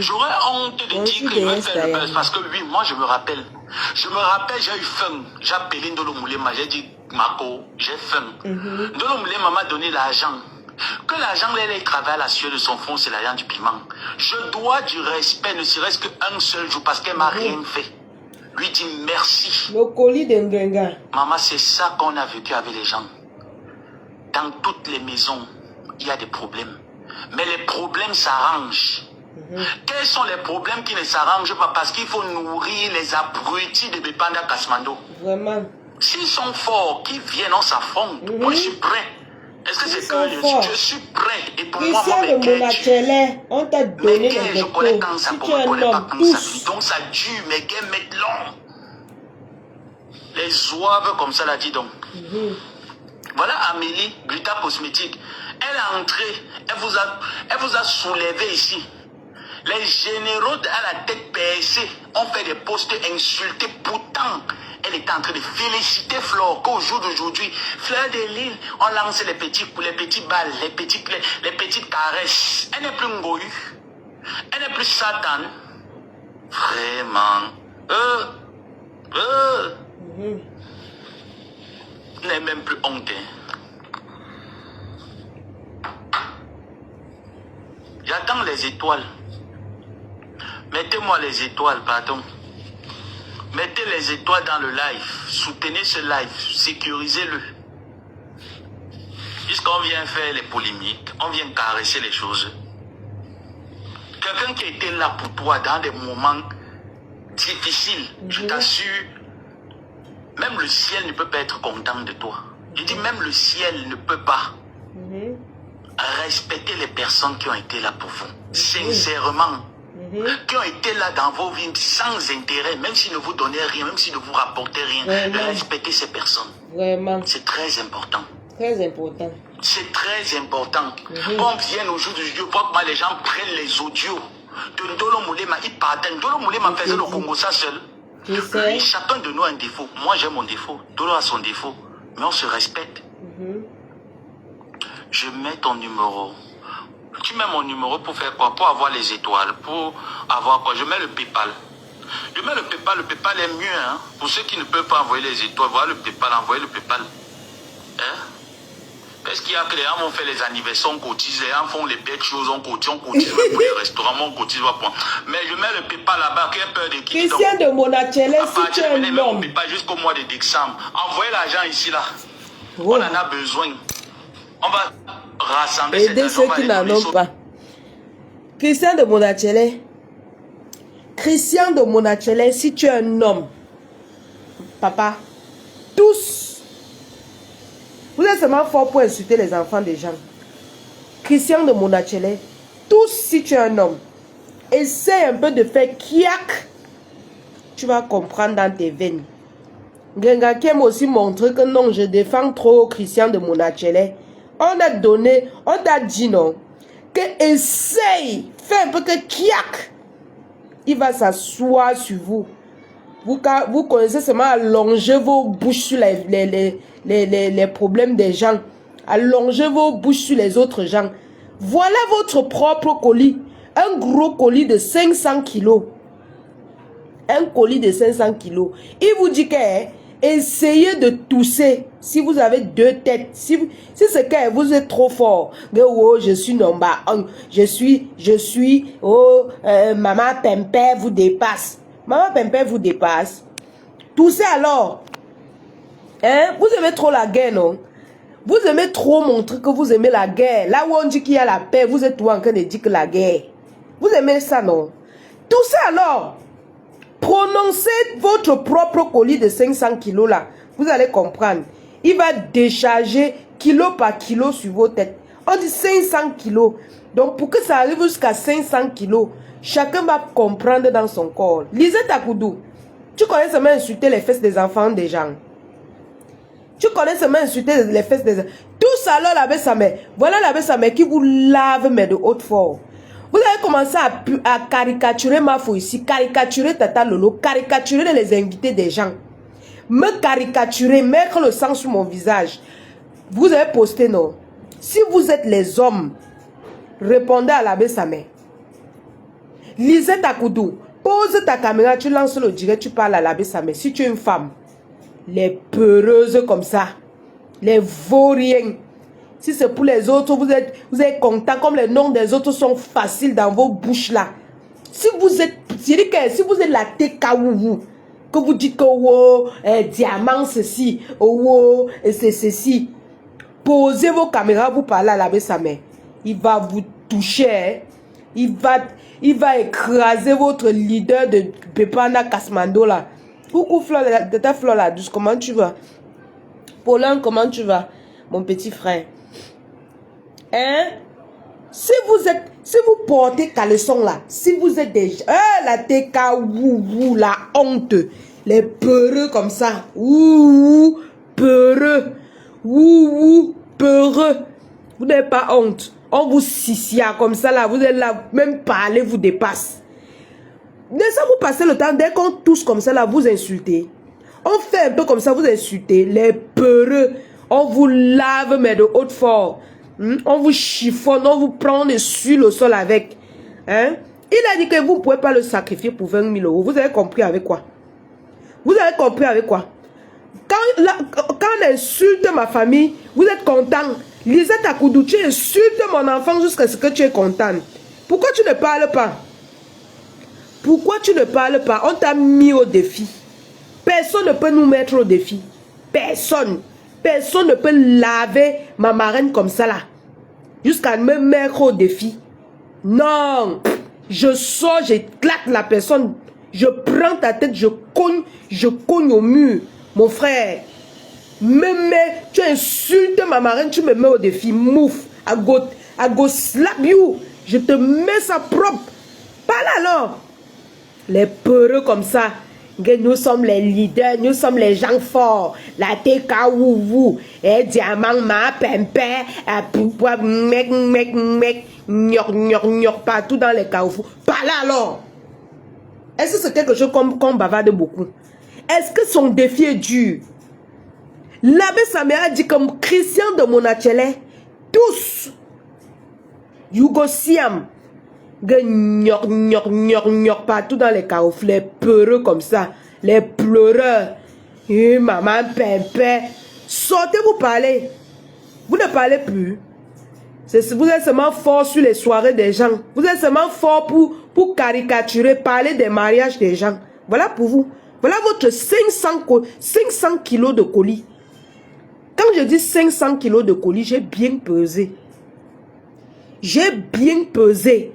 J'aurais honte de dire que je veux faire le buzz parce que oui, moi je me rappelle. Je me rappelle, j'ai eu faim. J'ai appelé Ndolo Moulema, j'ai dit, Marco, j'ai faim. Ndolo Moulema m'a donné l'argent. Que l'argent, elle travaille à la sueur de son front, c'est l'argent du piment. Je dois du respect, ne serait-ce qu'un seul jour, parce qu'elle m'a rien fait. Lui dit merci. Le colis d'Engenga. Maman, c'est ça qu'on a vécu avec les gens. Dans toutes les maisons, il y a des problèmes. Mais les problèmes s'arrangent. Quels sont les problèmes qui ne s'arrangent pas? Parce qu'il faut nourrir les abrutis de Bépanda-Kasmando. Vraiment. S'ils sont forts, qu'ils viennent, on s'affronte. Moi, je suis prêt. Est-ce que c'est Ils que sont je suis prêt et pour moi, Christian de Monachele, on t'a donné les je connais docteurs. quand ça Si pour tu es me un connais pas homme, quand ça tous. vit. Donc ça dure, mes gars mettent long. Les zouaves comme ça l'a dit donc. Voilà Amélie, Gluta Cosmétique. Elle est entrée, elle vous a soulevé ici. Les généraux à la tête percée ont fait des postes insultés. Pourtant, elle était en train de féliciter Flore qu'au jour d'aujourd'hui, Fleur de Lille, on lance les petits balles, les petites caresses. Elle n'est plus Ngoyu. Elle n'est plus Satan. Vraiment. Elle n'est même plus honte. J'attends les étoiles. Mettez-moi les étoiles, pardon. Mettez les étoiles dans le live. Soutenez ce live. Sécurisez-le. Puisqu'on vient faire les polémiques, on vient caresser les choses. Quelqu'un qui était là pour toi dans des moments difficiles, je t'assure, même le ciel ne peut pas être content de toi. Je dis même le ciel ne peut pas. Respectez les personnes qui ont été là pour vous. Sincèrement. Qui ont été là dans vos vies sans intérêt, même s'ils ne vous donnaient rien, même s'ils ne vous rapportaient rien. Respectez ces personnes. Vraiment. C'est très important. Très important. C'est très important. On vient aujourd'hui, je vois que les gens prennent les audios de Ndolo Moulema. Ils partent. Ndolo Moulema faisait le Congo ça seul. Lui, chacun de nous a un défaut. Moi, j'ai mon défaut. Ndolo a son défaut. Mais on se respecte. Je mets ton numéro. Tu mets mon numéro pour faire quoi? Pour avoir les étoiles. Pour avoir quoi? Je mets le PayPal. Je mets le PayPal. Le PayPal est mieux. Hein? Pour ceux qui ne peuvent pas envoyer les étoiles, voilà le PayPal. Envoyez le PayPal. Hein? Parce qu'il y a que les gens vont faire les anniversaires, on cotise. Les gens font les belles choses, on cotise pour les restaurants, on cotise. Mais je mets le PayPal là-bas. Qui a peur de qui? Christian de Monachele, si tu es un homme. PayPal jusqu'au mois de décembre. Envoyez l'argent ici là. On en a besoin. On va rassembler aider ceux qui n'en ont pas. Christian de Monachele. Christian de Monachele, si tu es un homme, papa, tous, vous êtes seulement fort pour insulter les enfants des gens. Christian de Monachele, tous, si tu es un homme, essaie un peu de faire kiak, tu vas comprendre dans tes veines. Genga qui aime aussi montrer que non, je défends trop Christian de Monachele. On a donné, on t'a dit non, que essaye, fais un peu que kiak. Il va s'asseoir sur vous. Vous connaissez seulement allonger vos bouches sur les problèmes des gens. Allonger vos bouches sur les autres gens. Voilà votre propre colis. Un gros colis de 500 kilos. Un colis de 500 kilos. Il vous dit que essayez de tousser. Si vous avez deux têtes, si c'est que vous êtes trop fort, oh, je suis number 1, je suis, oh, maman Pempé vous dépasse. Maman Pempé vous dépasse. Toussez alors. Hein? Vous aimez trop la guerre, non? Vous aimez trop montrer que vous aimez la guerre. Là où on dit qu'il y a la paix, vous êtes tout en train de dire que la guerre. Vous aimez ça, non? Toussez alors. Prononcez votre propre colis de 500 kilos là. Vous allez comprendre. Il va décharger kilo par kilo sur vos têtes. On dit 500 kilos. Donc pour que ça arrive jusqu'à 500 kilos, chacun va comprendre dans son corps. Lisez ta Koudou. Tu connais seulement insulter les fesses des enfants des gens. Tu connais seulement insulter les fesses des enfants. Tout ça alors la Bessamé. Voilà la Bessamé qui vous lave mais de haute forme. Vous avez commencé à caricaturer ma fille ici, caricaturer Tata Lolo, caricaturer les invités des gens. Me caricaturer, mettre le sang sur mon visage. Vous avez posté non. Si vous êtes les hommes, répondez à la Bessamé. Lisez ta Koudou. Pose ta caméra, tu lances le direct, tu parles à la Bessamé. Si tu es une femme, les peureuses comme ça, les vauriens. Si c'est pour les autres, vous êtes content, comme les noms des autres sont faciles dans vos bouches là. Si vous êtes, si vous êtes la TKW, que vous dites que oh, diamant ceci, oh, c'est ceci, posez vos caméras, vous parlez à la Bessamé. Il va vous toucher, il va écraser votre leader de Pepana Kasmando là. Coucou Fleur, de ta Fleur la douce, comment tu vas? Paulin, comment tu vas, mon petit frère? Hein? Si vous portez caleçon là, si vous êtes des... la TK, wou, la honte. Les peureux comme ça. Ouh, peureux. Ouh, peureux. Vous n'avez pas honte. On vous sissia comme ça là. Vous êtes là, même parler vous dépasse. Dès ça, vous passez le temps, dès qu'on touche comme ça là, vous insultez. On fait un peu comme ça, vous insultez. Les peureux. On vous lave, mais de haute force. On vous chiffonne, on vous prend sur le sol avec. Hein? Il a dit que vous ne pouvez pas le sacrifier pour 20 000 euros. Vous avez compris avec quoi? Vous avez compris avec quoi? Quand on insulte ma famille, vous êtes content. Lisette Akoudou, tu insultes mon enfant jusqu'à ce que tu es content. Pourquoi tu ne parles pas? Pourquoi tu ne parles pas? On t'a mis au défi. Personne ne peut nous mettre au défi. Personne. Personne ne peut laver ma marraine comme ça là. Jusqu'à me mettre au défi. Non. Je sors, j'éclate la personne. Je prends ta tête, je cogne au mur. Mon frère. Tu insultes ma marraine, tu me mets au défi. Mouf. I go slap you. Je te mets ça propre. Parle alors. Les peureux comme ça. Nous sommes les leaders, nous sommes les gens forts. La TK wou, et diamant ma pempé, mec, partout dans les carrefours. Parle alors. Est-ce que c'est quelque chose qu'on bavarde beaucoup? Est-ce que son défi est dur? L'abbé Samuel a dit comme Christian de Monachele, tous, Yougosiam, partout dans les carrefours, les peureux comme ça, les pleureurs, maman, pépé, sortez vous parlez, vous ne parlez plus, vous êtes seulement fort sur les soirées des gens, vous êtes seulement fort pour caricaturer, parler des mariages des gens, voilà pour vous, voilà votre 500 kilos de colis. Quand je dis 500 kilos de colis, j'ai bien pesé. J'ai bien pesé.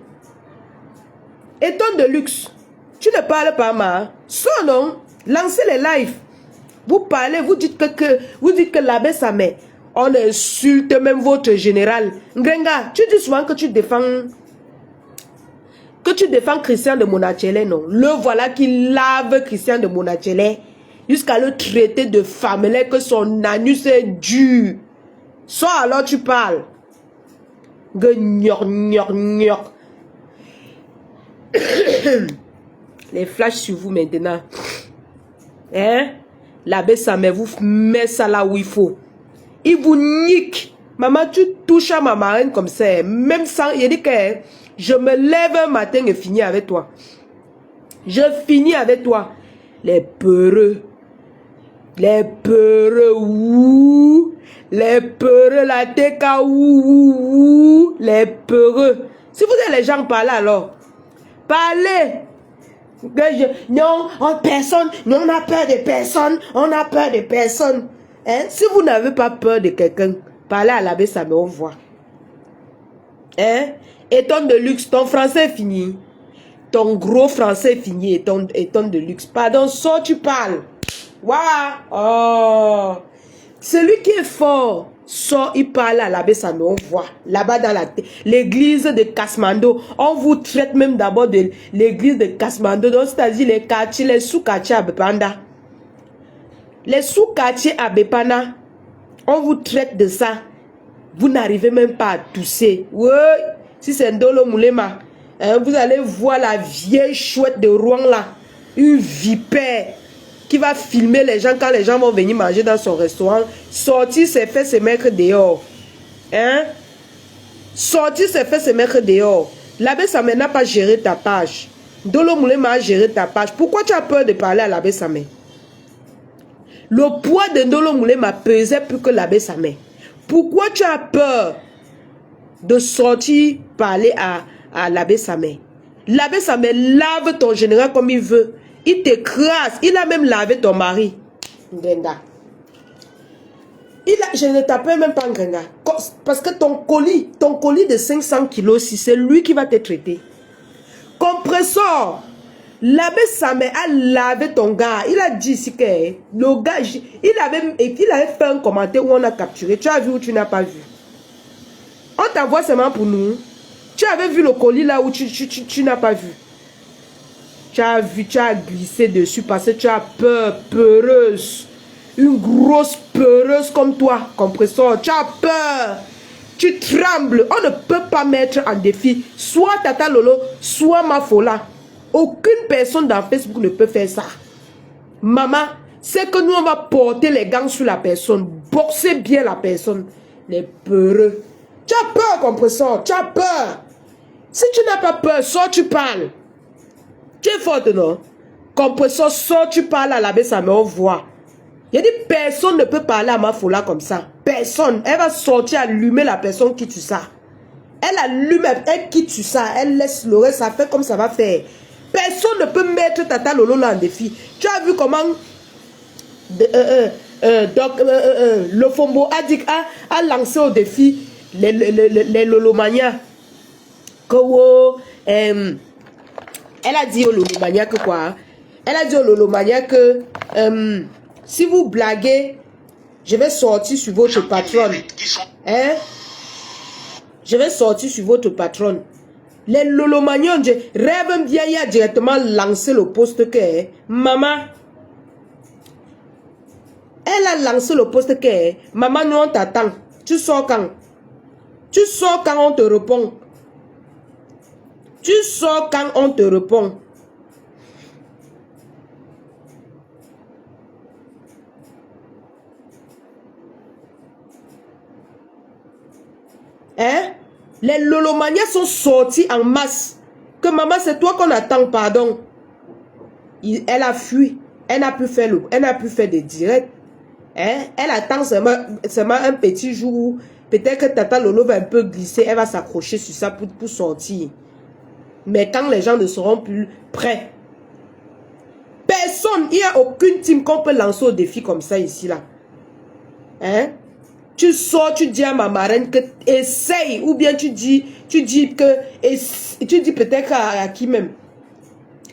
Étonne de luxe. Tu ne parles pas mal. Son nom, lancez les lives. Vous parlez, vous dites que l'abbé Samé, on insulte même votre général. Ngrenga, tu dis souvent que tu défends Christian de Monachele, non? Le voilà qui lave Christian de Monachele jusqu'à le traiter de famelé, que son anus est dur. Soit alors tu parles. Les flashs sur vous maintenant. Hein? L'abbé Samé vous met ça là où il faut. Il vous nique. Maman, tu touches à ma marraine comme ça. Même sans, il dit que je me lève un matin et finis avec toi. Je finis avec toi. Les peureux. Les peureux, ouh. Les peureux, la TK, ouh. Les peureux. Si vous êtes les gens, parlez alors. Parlez. Non, personne, non, on a peur de personne. On a peur de personne. Hein? Si vous n'avez pas peur de quelqu'un, parlez à l'abbé Samé, on voit. Hein? Étonne de luxe, ton français est fini. Ton gros français est fini, étonne de luxe. Pardon, sors, tu parles. Waouh! Oh! Celui qui est fort, sort, il parle à l'abbé Samé, on voit. Là-bas dans l'église de Kasmando, on vous traite même d'abord de l'église de Kasmando, c'est-à-dire les quartiers, les sous-quartiers à Bepanda. Les sous-quartiers à Bepana, on vous traite de ça. Vous n'arrivez même pas à tousser. Oui, si c'est Ndolo Moulema, hein, vous allez voir la vieille chouette de Rouen là, une vipère qui va filmer les gens quand les gens vont venir manger dans son restaurant. Sortir ses fesses et mettre dehors. Hein? Sortir ses fesses et mettre dehors. L'abbé Samé n'a pas géré ta page. Ndolo Moulema a géré ta page. Pourquoi tu as peur de parler à l'abbé Samé? Le poids de Ndolo Moulema pesait plus que l'abbé Samé. Pourquoi tu as peur de sortir parler à l'abbé Samé? L'abbé Samé lave ton général comme il veut. Il t'écrase. Il a même lavé ton mari. Ngenga. Je ne t'appelle même pas Ngenga. Parce que ton colis de 500 kilos, si c'est lui qui va te traiter. Compresseur. L'abbé Samé a lavé ton gars. Il a dit ici que le gars, il avait fait un commentaire où on a capturé. Tu as vu ou tu n'as pas vu? On t'envoie seulement pour nous. Tu avais vu le colis là où tu n'as pas vu. Tu as vu, tu as glissé dessus parce que tu as peur, peureuse. Une grosse peureuse comme toi, compresseur. Tu as peur. Tu trembles. On ne peut pas mettre en défi soit Tata Lolo, soit Mafola. Aucune personne dans Facebook ne peut faire ça. Maman, c'est que nous, on va porter les gants sur la personne. Boxer bien la personne. Les peureux. Tu as peur, compresseur. Tu as peur. Si tu n'as pas peur, sors, tu parles. Tu es forte, non? Compresseur, sors, tu parles à la baisse, ça me voit. Il y a dit, personne ne peut parler à Mafola comme ça. Personne. Elle va sortir, allumer la personne qui tue ça. Elle allume, elle quitte sur ça. Elle laisse le reste, ça fait comme ça va faire. Personne ne peut mettre Tata Lolo là en défi. Tu as vu comment le Fombo a lancé au défi les Lolomania. Elle a dit au Lolomania que quoi? Elle a dit au Lolomania que si vous blaguez, je vais sortir sur votre patronne. Hein? Je vais sortir sur votre patronne. Les Lolomanions, rêve bien, il a directement lancé le poste que maman. Elle a lancé le poste que maman, nous on t'attend. Tu sors quand? Tu sors quand on te répond. Tu sors quand on te répond. Hein? Les Lolomaniens sont sortis en masse. Que maman, c'est toi qu'on attend, pardon. Elle a fui. Elle n'a plus fait des directs. Hein? Elle attend seulement un petit jour. Peut-être que Tata Lolo va un peu glisser. Elle va s'accrocher sur ça pour sortir. Mais quand les gens ne seront plus prêts. Personne, il n'y a aucune team qu'on peut lancer au défi comme ça ici, là. Hein? Tu sors, tu dis à ma marraine que essaye, ou bien tu dis peut-être à qui même,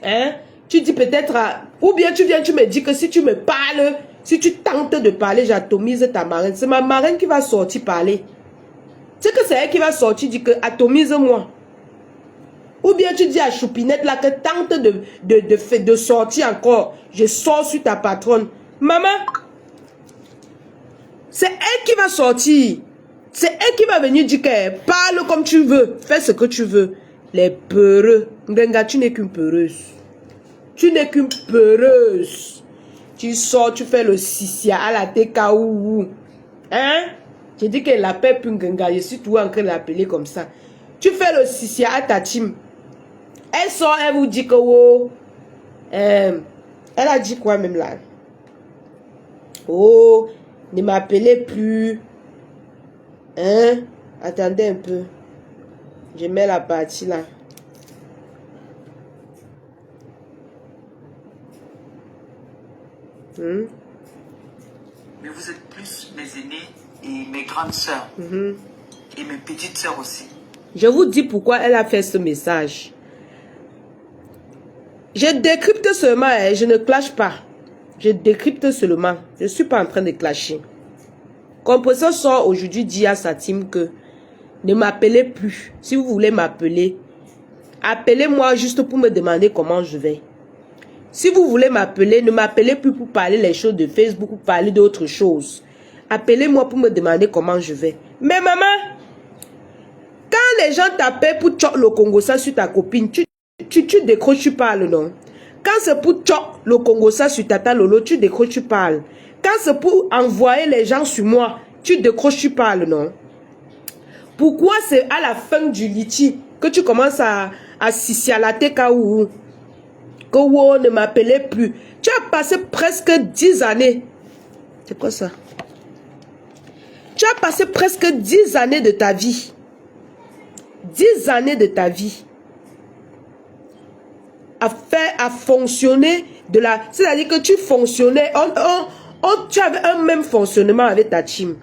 hein? Tu dis peut-être à, ou bien tu viens, tu me dis que si tu me parles, si tu tentes de parler, j'atomise ta marraine. C'est ma marraine qui va sortir parler. C'est que c'est elle qui va sortir, dit que atomise-moi. Ou bien tu dis à Choupinette là que tente de sortir encore. Je sors sur ta patronne. Maman, c'est elle qui va sortir. C'est elle qui va venir dire que parle comme tu veux. Fais ce que tu veux. Les peureux. Ngenga, tu n'es qu'une peureuse. Tu n'es qu'une peureuse. Tu sors, tu fais le sissia à la TKOU. Hein? J'ai dit qu'elle l'appelle plus Ngenga. Je suis toujours en train de l'appeler comme ça. Tu fais le sissia à ta team. Elle sort, elle vous dit que oh, elle a dit quoi même là? Oh, ne m'appelez plus. Hein? Attendez un peu. Je mets la partie là. Mais vous êtes plus mes aînés et mes grandes sœurs. Et mes petites sœurs aussi. Je vous dis pourquoi elle a fait ce message. Je décrypte seulement, je ne clash pas. Je décrypte seulement. Je ne suis pas en train de clasher. Compresseur sort aujourd'hui, dit à sa team que ne m'appelez plus. Si vous voulez m'appeler, appelez-moi juste pour me demander comment je vais. Si vous voulez m'appeler, ne m'appelez plus pour parler les choses de Facebook ou parler d'autres choses. Appelez-moi pour me demander comment je vais. Mais maman, quand les gens t'appellent pour tchoc le Congo ça sur ta copine, tu décroches, tu parles, non? Quand c'est pour tchoc le Congo ça sur Tata Lolo, tu décroches, tu parles. Quand c'est pour envoyer les gens sur moi, tu décroches, tu parles, non? Pourquoi c'est à la fin du litige que tu commences à sissialater Kaou? Que wow, ne m'appelez plus. Tu as passé presque 10 années. C'est quoi ça? Tu as passé presque 10 années de ta vie. 10 années de ta vie. À fonctionner de la... C'est-à-dire que tu fonctionnais... tu avais un même fonctionnement avec ta team.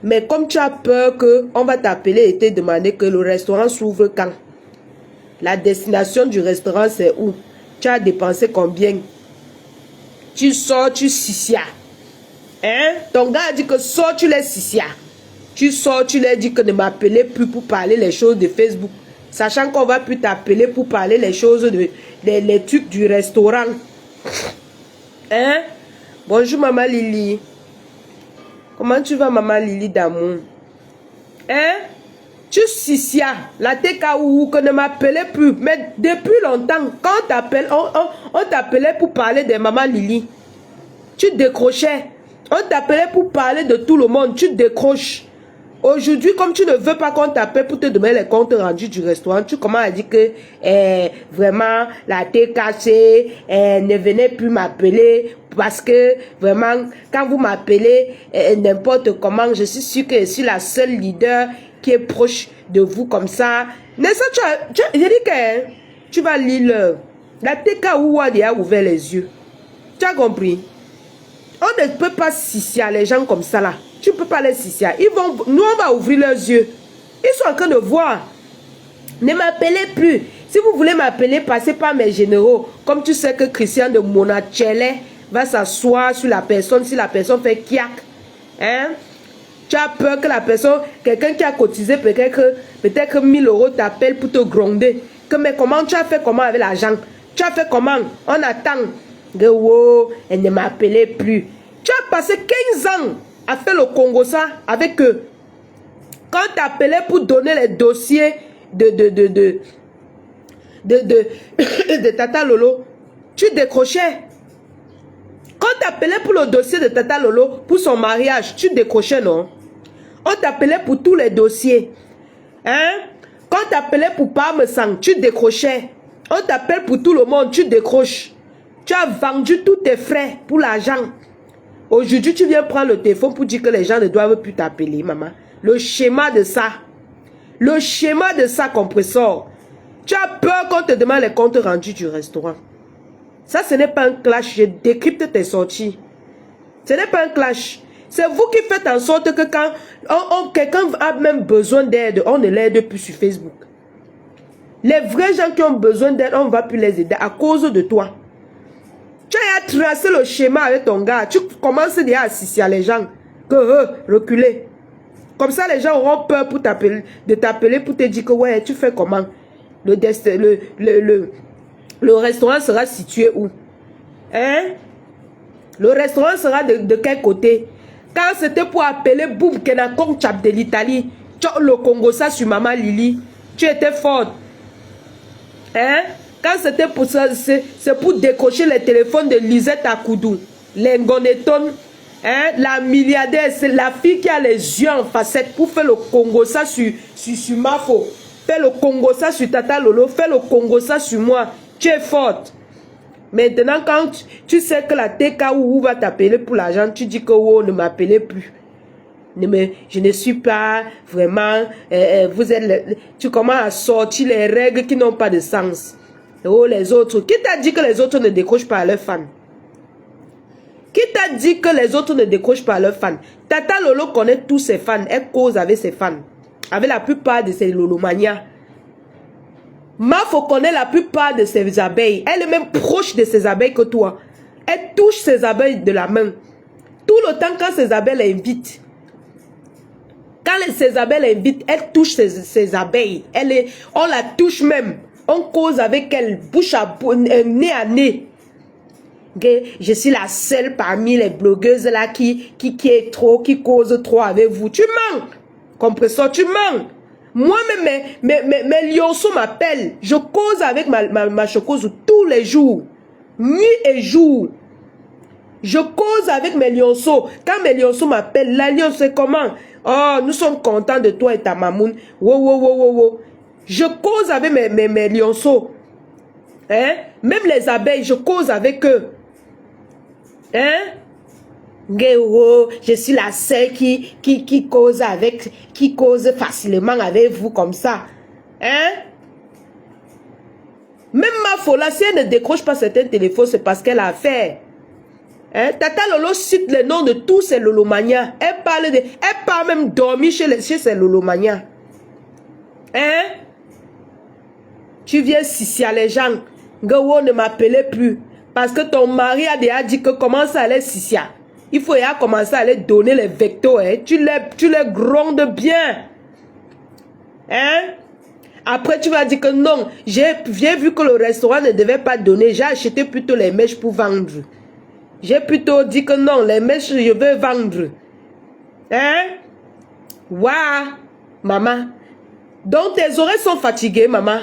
Mais comme tu as peur qu'on va t'appeler et te demander que le restaurant s'ouvre quand? La destination du restaurant, c'est où? Tu as dépensé combien? Tu sors, tu sissia. Hein? Ton gars a dit que sors, tu les sissia. Tu sors, tu leur dis que ne m'appelez plus pour parler les choses de Facebook. Sachant qu'on va plus t'appeler pour parler les choses les trucs du restaurant. Hein? Bonjour maman Lily. Comment tu vas maman Lily d'amour? Hein? Tu Sissia, la TKU, que ne m'appelait plus. Mais depuis longtemps, quand on t'appelait pour parler de maman Lily. Tu décrochais. On t'appelait pour parler de tout le monde. Tu décroches. Aujourd'hui, comme tu ne veux pas qu'on t'appelle pour te demander les comptes rendus du restaurant, tu commences à dire que vraiment la TKC ne venait plus m'appeler parce que vraiment quand vous m'appelez n'importe comment, je suis sûre que je suis la seule leader qui est proche de vous comme ça. N'est-ce pas? J'ai dit que tu vas lire la TKU a ouvert les yeux. Tu as compris? On ne peut pas sissier les gens comme ça là. Tu ne peux pas les sissier. Nous, on va ouvrir leurs yeux. Ils sont en train de voir. Ne m'appelez plus. Si vous voulez m'appeler, passez par mes généraux. Comme tu sais que Christian de Monachele va s'asseoir sur la personne si la personne fait kiak. Hein? Tu as peur que la personne, quelqu'un qui a cotisé peut-être 1000 € t'appelle pour te gronder. Que mais comment tu as fait comment avec l'argent? Tu as fait comment? On attend. Wow, elle ne m'appelait plus. Tu as passé 15 ans à faire le Congo ça avec eux. Quand tu appelais pour donner les dossiers de Tata Lolo, tu décrochais. Quand tu appelais pour le dossier de Tata Lolo, pour son mariage, tu décrochais, non? On t'appelait pour tous les dossiers. Hein? Quand tu appelais pour Parmesan, tu décrochais. On t'appelle pour tout le monde, tu décroches. Tu as vendu tous tes frais pour l'argent. Aujourd'hui, tu viens prendre le téléphone pour dire que les gens ne doivent plus t'appeler, maman. Le schéma de ça. Le schéma de ça, compresseur. Tu as peur qu'on te demande les comptes rendus du restaurant. Ça, ce n'est pas un clash. Je décrypte tes sorties. Ce n'est pas un clash. C'est vous qui faites en sorte que quand quelqu'un a même besoin d'aide, on ne l'aide plus sur Facebook. Les vrais gens qui ont besoin d'aide, on ne va plus les aider à cause de toi. Tu as tracé le schéma avec ton gars. Tu commences déjà à assister à les gens. Que reculer. Comme ça, les gens auront peur pour de t'appeler pour te dire que ouais, tu fais comment? Le restaurant sera situé où? Hein? Le restaurant sera de quel côté? Quand c'était pour appeler Boum Kenakong Chap de l'Italie, le Congo ça sur Maman Lily, tu étais forte. Hein? Quand c'était pour ça, c'est pour décocher les téléphones de Lisette Akoudou, l'Engoneton, hein? La milliardaire, c'est la fille qui a les yeux en facette pour faire le Congo ça sur Mafo. Fais le Congo ça sur Tata Lolo, fais le Congo ça sur moi. Tu es forte. Maintenant, quand tu sais que la TKU va t'appeler pour l'argent, tu dis que oh, ne m'appelez plus. Je ne suis pas vraiment... tu commences à sortir les règles qui n'ont pas de sens. Oh, les autres. Qui t'a dit que les autres ne décrochent pas à leurs fans? Qui t'a dit que les autres ne décrochent pas à leurs fans? Tata Lolo connaît tous ses fans. Elle cause avec ses fans. Avec la plupart de ses lolomanias. Mafo connaît la plupart de ses abeilles. Elle est même proche de ses abeilles que toi. Elle touche ses abeilles de la main. Tout le temps quand ses abeilles l'invitent. Quand ses abeilles l'invitent, elle touche ses abeilles. On la touche même. On cause avec elle, bouche à bouche, nez à nez. Je suis la seule parmi les blogueuses là qui cause trop avec vous. Tu mens. Compresseur, tu mens. Moi-même, mes lionceaux m'appellent. Je cause avec ma chocose tous les jours. Nuit et jour. Je cause avec mes lionceaux. Quand mes lionceaux m'appellent, la lionce, c'est comment? Oh, nous sommes contents de toi et ta mamoun. Wow. Je cause avec mes lionceaux. Hein? Même les abeilles, je cause avec eux. Hein? Je suis la seule qui cause facilement avec vous comme ça. Hein? Même ma folle, si elle ne décroche pas certains téléphones, c'est parce qu'elle a affaire. Hein? Tata Lolo cite le nom de tous ces lolomanias. Elle parle même dormir chez ces lolomanias. Hein? Tu viens ici à les gens. Gawo ne m'appelait plus. Parce que ton mari a déjà dit que comment ça allait Sissia. Il faut commencer à les donner les vectos. Hein. Tu les grondes bien. Hein? Après, tu vas dire que non, j'ai vu que le restaurant ne devait pas donner. J'ai acheté plutôt les mèches pour vendre. J'ai plutôt dit que non, les mèches, je veux vendre. Hein? Waouh, maman. Donc, tes oreilles sont fatiguées, maman.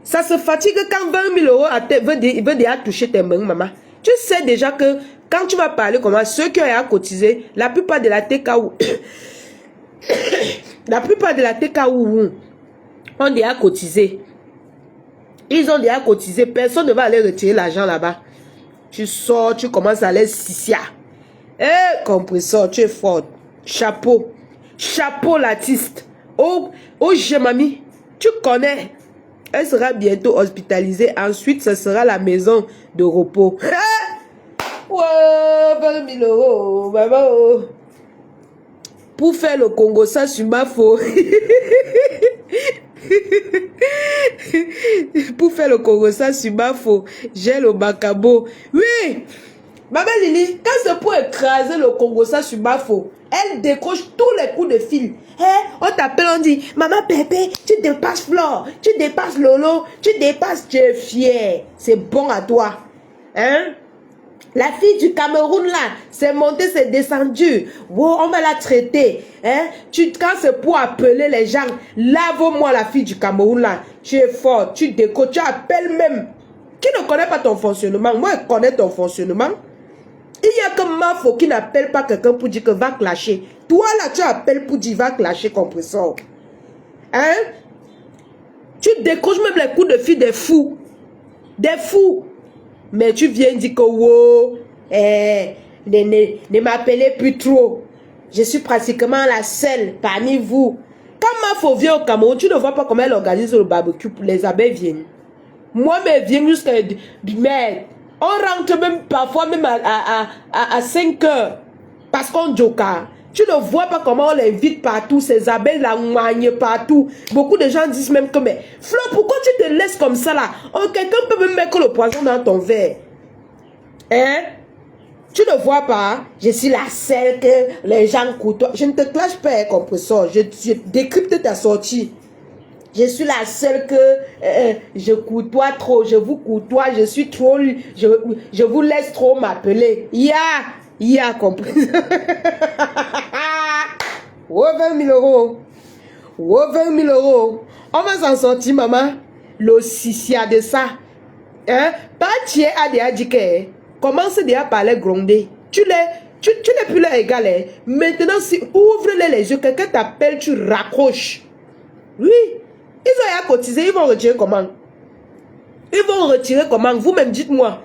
Ça se fatigue quand 20 000 euros veut déjà toucher tes mains, maman. Tu sais déjà que quand tu vas parler comme ça, ceux qui ont cotisé, la plupart de la TKU, ont déjà cotisé. Ils ont déjà cotisé. Personne ne va aller retirer l'argent là-bas. Tu sors, tu commences à les sissia. Eh, compresseur, tu es fort. Chapeau. Chapeau l'artiste. Oh, mamie, tu connais. Elle sera bientôt hospitalisée. Ensuite, ce sera la maison de repos. Wow, 20 000 euros, maman. Pour faire le Congo, ça sur ma faute. Pour faire le Congo, ça sur ma faute. J'ai le macabo. Oui. Maman Lili, quand c'est pour écraser le Congo, ça sur ma faute, elle décroche tous les coups de fil. Hey, on t'appelle, on dit, maman Pépé, tu dépasses Flore, tu dépasses Lolo, tu dépasses, tu es fier. C'est bon à toi. Hein? La fille du Cameroun là, c'est monté, c'est descendu. Wow, on va la traiter. Hein? Quand c'est pour appeler les gens, lave-moi la fille du Cameroun là. Tu es fort, tu décoches, tu appelles même. Qui ne connaît pas ton fonctionnement? Moi, je connais ton fonctionnement. Il n'y a que Mafo qui n'appelle pas quelqu'un pour dire que va clasher. Toi là, tu appelles pour dire va clasher, compresseur. Hein? Tu décroches même les coups de fil des fous. Des fous. Mais tu viens dire que wow, ne m'appelez plus trop. Je suis pratiquement la seule parmi vous. Quand Mafo vient au Cameroun, tu ne vois pas comment elle organise le barbecue pour les abeilles viennent. Moi, mais viens jusqu'à... Mais on rentre même parfois même à 5 heures. Parce qu'on joka. Tu ne vois pas comment on l'invite partout. Ces abeilles la moignent partout. Beaucoup de gens disent même que, mais Flo, pourquoi tu te laisses comme ça là? Oh, quelqu'un peut même mettre le poison dans ton verre. Hein? Tu ne vois pas? Je suis la seule que les gens côtoient. Je ne te clash pas, compresseur. Je décrypte ta sortie. Je suis la seule que je côtoie trop. Je vous côtoie. Je suis trop... Je vous laisse trop m'appeler. Il y a compris. Oh, 20 000 euros. Oh, 20 000 euros. On va s'en sortir, maman. Le sissia de ça. Hein? Pas tiens à déjà dit que commence déjà par les gronder. Tu n'es plus là égal. Hein? Maintenant, si ouvre-les les yeux, quelqu'un t'appelle, tu raccroches. Oui. Ils ont cotisé, ils vont retirer comment? Ils vont retirer comment? Vous-même, dites-moi.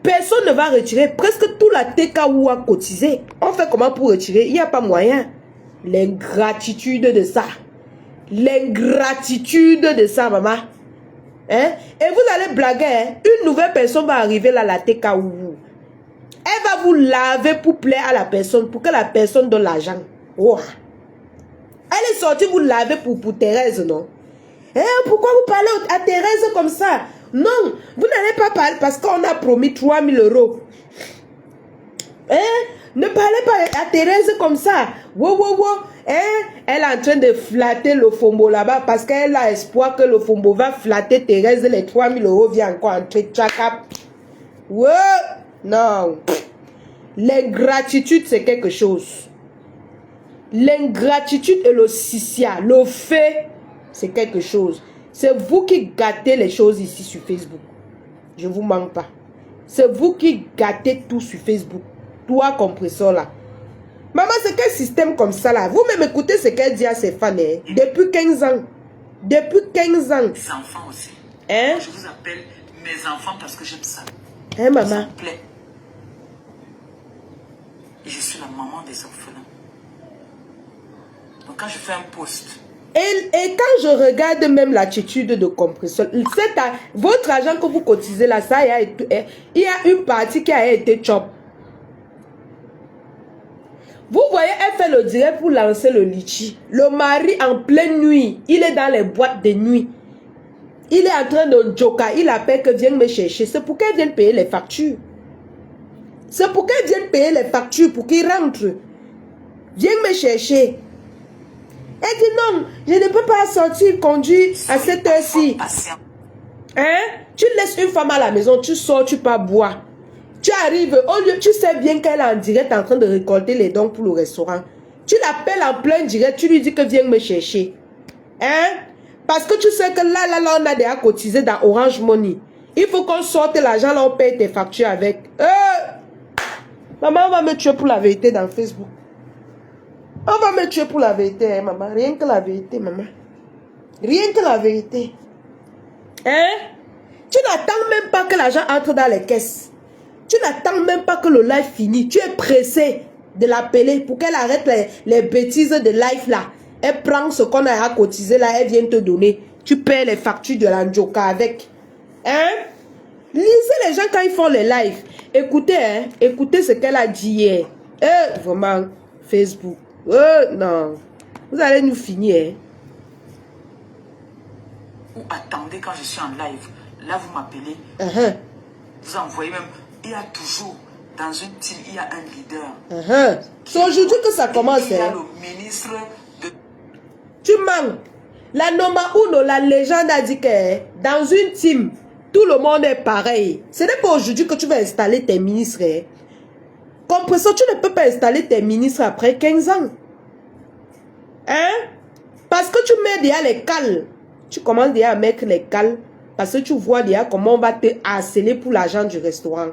Personne ne va retirer. Presque tout la TKU a cotisé. On fait comment pour retirer? Il n'y a pas moyen. L'ingratitude de ça. L'ingratitude de ça, maman. Hein? Et vous allez blaguer. Hein? Une nouvelle personne va arriver là, la TKU. Elle va vous laver pour plaire à la personne, pour que la personne donne l'argent. Oh. Elle est sortie vous laver pour Thérèse, non? Eh, pourquoi vous parlez à Thérèse comme ça? Non, vous n'allez pas parler parce qu'on a promis 3 000 euros. Eh, ne parlez pas à Thérèse comme ça. Wow, wow, wow. Eh, elle est en train de flatter le Fombo là-bas parce qu'elle a espoir que le Fombo va flatter Thérèse. Les 3 000 euros viennent encore entrer. Tchakap. Wow. Non. L'ingratitude, c'est quelque chose. L'ingratitude et le sissia, le fait, c'est quelque chose. C'est vous qui gâtez les choses ici sur Facebook. Je ne vous manque pas. C'est vous qui gâtez tout sur Facebook. Toi, compresseur là. Maman, c'est quel système comme ça là? Vous-même écoutez ce qu'elle dit à ses fans. Hein? Depuis 15 ans. Depuis 15 ans. Les enfants aussi. Hein? Je vous appelle mes enfants parce que j'aime ça. Hein, maman? Ça me plaît. Et je suis la maman des orphelins. Donc quand je fais un post... Et quand je regarde même l'attitude de compresseur, votre argent que vous cotisez là, ça, il y a une partie qui a été chop. Vous voyez, elle fait le direct pour lancer le litchi. Le mari en pleine nuit, il est dans les boîtes de nuit. Il est en train de joker, il appelle que vienne me chercher. C'est pour qu'elle vienne payer les factures. C'est pour qu'elle vienne payer les factures, pour qu'il rentre. Viens me chercher. Elle dit non, je ne peux pas sortir conduire à cette heure-ci. Hein? Tu laisses une femme à la maison, tu sors, tu pars boire. Tu arrives, au lieu, tu sais bien qu'elle est en direct en train de récolter les dons pour le restaurant. Tu l'appelles en plein direct, tu lui dis que viens me chercher. Hein? Parce que tu sais que là, on a déjà cotisé dans Orange Money. Il faut qu'on sorte l'argent, là, on paye tes factures avec. Maman, on va me tuer pour la vérité dans Facebook. On va me tuer pour la vérité, hein, maman. Rien que la vérité, maman. Rien que la vérité. Hein? Tu n'attends même pas que l'argent entre dans les caisses. Tu n'attends même pas que le live finisse. Tu es pressé de l'appeler pour qu'elle arrête les bêtises de live là. Elle prend ce qu'on a cotisé là, elle vient te donner. Tu payes les factures de l'Andjoka avec. Hein? Lisez les gens quand ils font les lives. Écoutez, hein? Écoutez ce qu'elle a dit hier. Vraiment, Facebook. Non. Vous allez nous finir. Hein? Ou attendez quand je suis en live. Là, vous m'appelez. Vous envoyez même. Il y a toujours, dans une team, il y a un leader. C'est aujourd'hui que ça commence. Il y a le ministre de... Tu mens. La Noma Uno, la légende a dit que dans une team, tout le monde est pareil. Ce n'est pas aujourd'hui que tu vas installer tes ministres. Compresseur, tu ne peux pas installer tes ministres après 15 ans. Hein? Parce que tu mets déjà les cales. Tu commences déjà à mettre les cales. Parce que tu vois déjà comment on va te harceler pour l'argent du restaurant.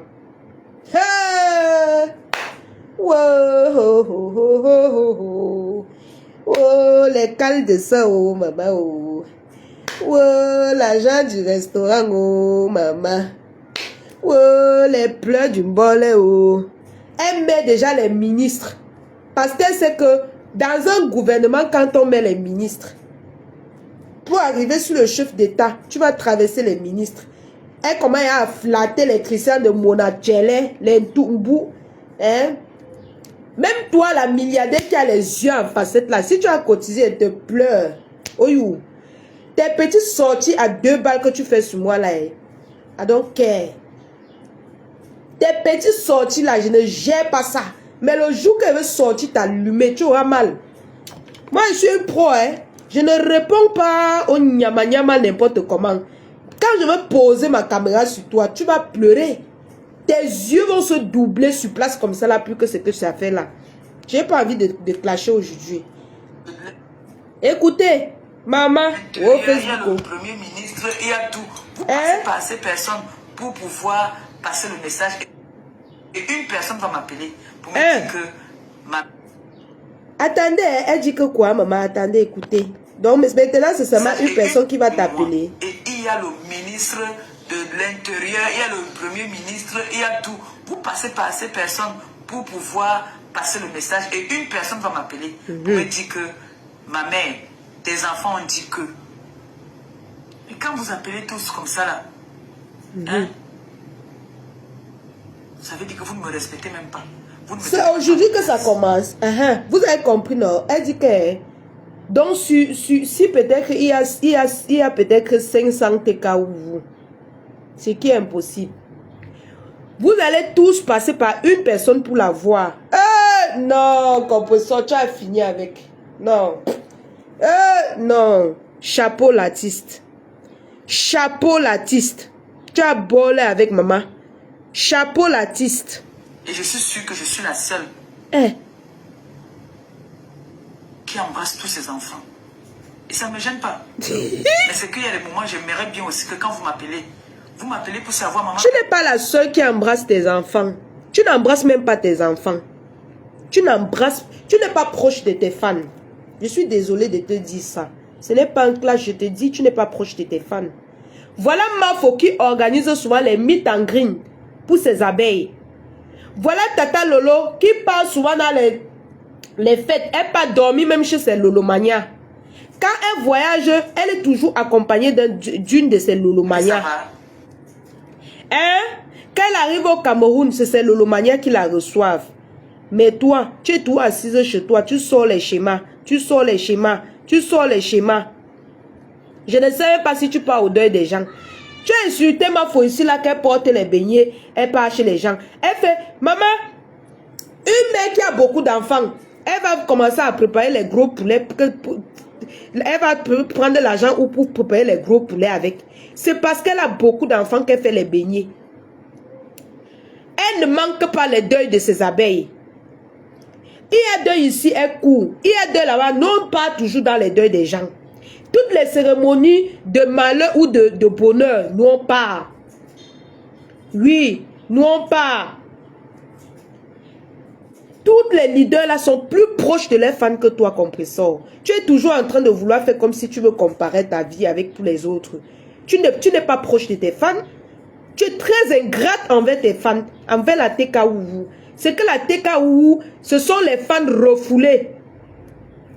Oh, les cales de ça, oh, maman, oh. Oh, l'argent du restaurant, oh, maman. Oh, les pleurs du bol, oh. Elle met déjà les ministres. Parce qu'elle sait que dans un gouvernement, quand on met les ministres, pour arriver sur le chef d'État, tu vas traverser les ministres. Elle commence à flatter les chrétiens de Monachele, les Ntumbu. Hein? Même toi, la milliardaire qui a les yeux en facette là, si tu as cotisé, elle te pleure. Oyou. Tes petites sorties à 2 balles que tu fais sur moi là. I don't care. Tes petites sorties là, je ne gère pas ça. Mais le jour qu'elle veut sortir t'allumer, tu auras mal. Moi, je suis un pro, hein. Je ne réponds pas au nyama nyama n'importe comment. Quand je vais poser ma caméra sur toi, tu vas pleurer. Tes yeux vont se doubler sur place comme ça là, plus que ce que tu as fait là. Je n'ai pas envie de clasher aujourd'hui. Écoutez, maman, il y a le premier ministre, il y a tout. Vous passez par ces personnes pour pouvoir passer le message. Et une personne va m'appeler pour me dire que Attendez, elle dit que quoi, maman? Attendez, écoutez. Donc maintenant, c'est seulement une personne qui va t'appeler. Et il y a le ministre de l'Intérieur, il y a le premier ministre, il y a tout. Vous passez par ces personnes pour pouvoir passer le message. Et une personne va m'appeler pour me dire que ma mère, tes enfants ont dit que. Et quand vous appelez tous comme ça là, hein, ça veut dire que vous ne me respectez même pas. C'est aujourd'hui que ça commence. Vous avez compris, non? Elle dit que... Donc, si peut-être il y a peut-être 500 TK ou vous, ce qui est impossible. Vous allez tous passer par une personne pour la voir. Non, compresseur, tu as fini avec. Non. Non. Chapeau l'artiste. Chapeau l'artiste. Tu as bolé avec maman. Chapeau l'artiste. Et je suis sûre que je suis la seule qui embrasse tous ses enfants. Et ça ne me gêne pas. Mais c'est qu'il y a des moments, j'aimerais bien aussi que quand vous m'appelez pour savoir, maman... Tu n'es pas la seule qui embrasse tes enfants. Tu n'embrasses même pas tes enfants. Tu n'es pas proche de tes fans. Je suis désolée de te dire ça. Ce n'est pas un clash, je te dis, tu n'es pas proche de tes fans. Voilà Mafo qui organise souvent les meet and green pour ses abeilles. Voilà Tata Lolo qui part souvent dans les fêtes. Elle pas dormir même chez ses Lolomania. Quand elle voyage, elle est toujours accompagnée d'une de ses Lolomania. Quand elle arrive au Cameroun, c'est ses Lolomania qui la reçoivent. Mais toi, tu es tout assise chez toi. Tu sors les schémas. Tu sors les schémas. Tu sors les schémas. Je ne sais pas si tu pars au deuil des gens. Tu as insulté ma fille ici là qu'elle porte les beignets, elle part chez les gens. Elle fait, maman, une mère qui a beaucoup d'enfants, elle va commencer à préparer les gros poulets. Elle va prendre l'argent pour préparer les gros poulets avec. C'est parce qu'elle a beaucoup d'enfants qu'elle fait les beignets. Elle ne manque pas les deuils de ses abeilles. Il y a deuil ici, elle court. Il y a deuil là-bas, non pas toujours dans les deuils des gens. Toutes les cérémonies de malheur ou de bonheur, nous on part. Oui, nous on part. Toutes les leaders là sont plus proches de leurs fans que toi, compresseur. Tu es toujours en train de vouloir faire comme si tu veux comparer ta vie avec tous les autres. Tu n'es pas proche de tes fans. Tu es très ingrate envers tes fans, envers la TKOU. C'est que la TKOU, ce sont les fans refoulés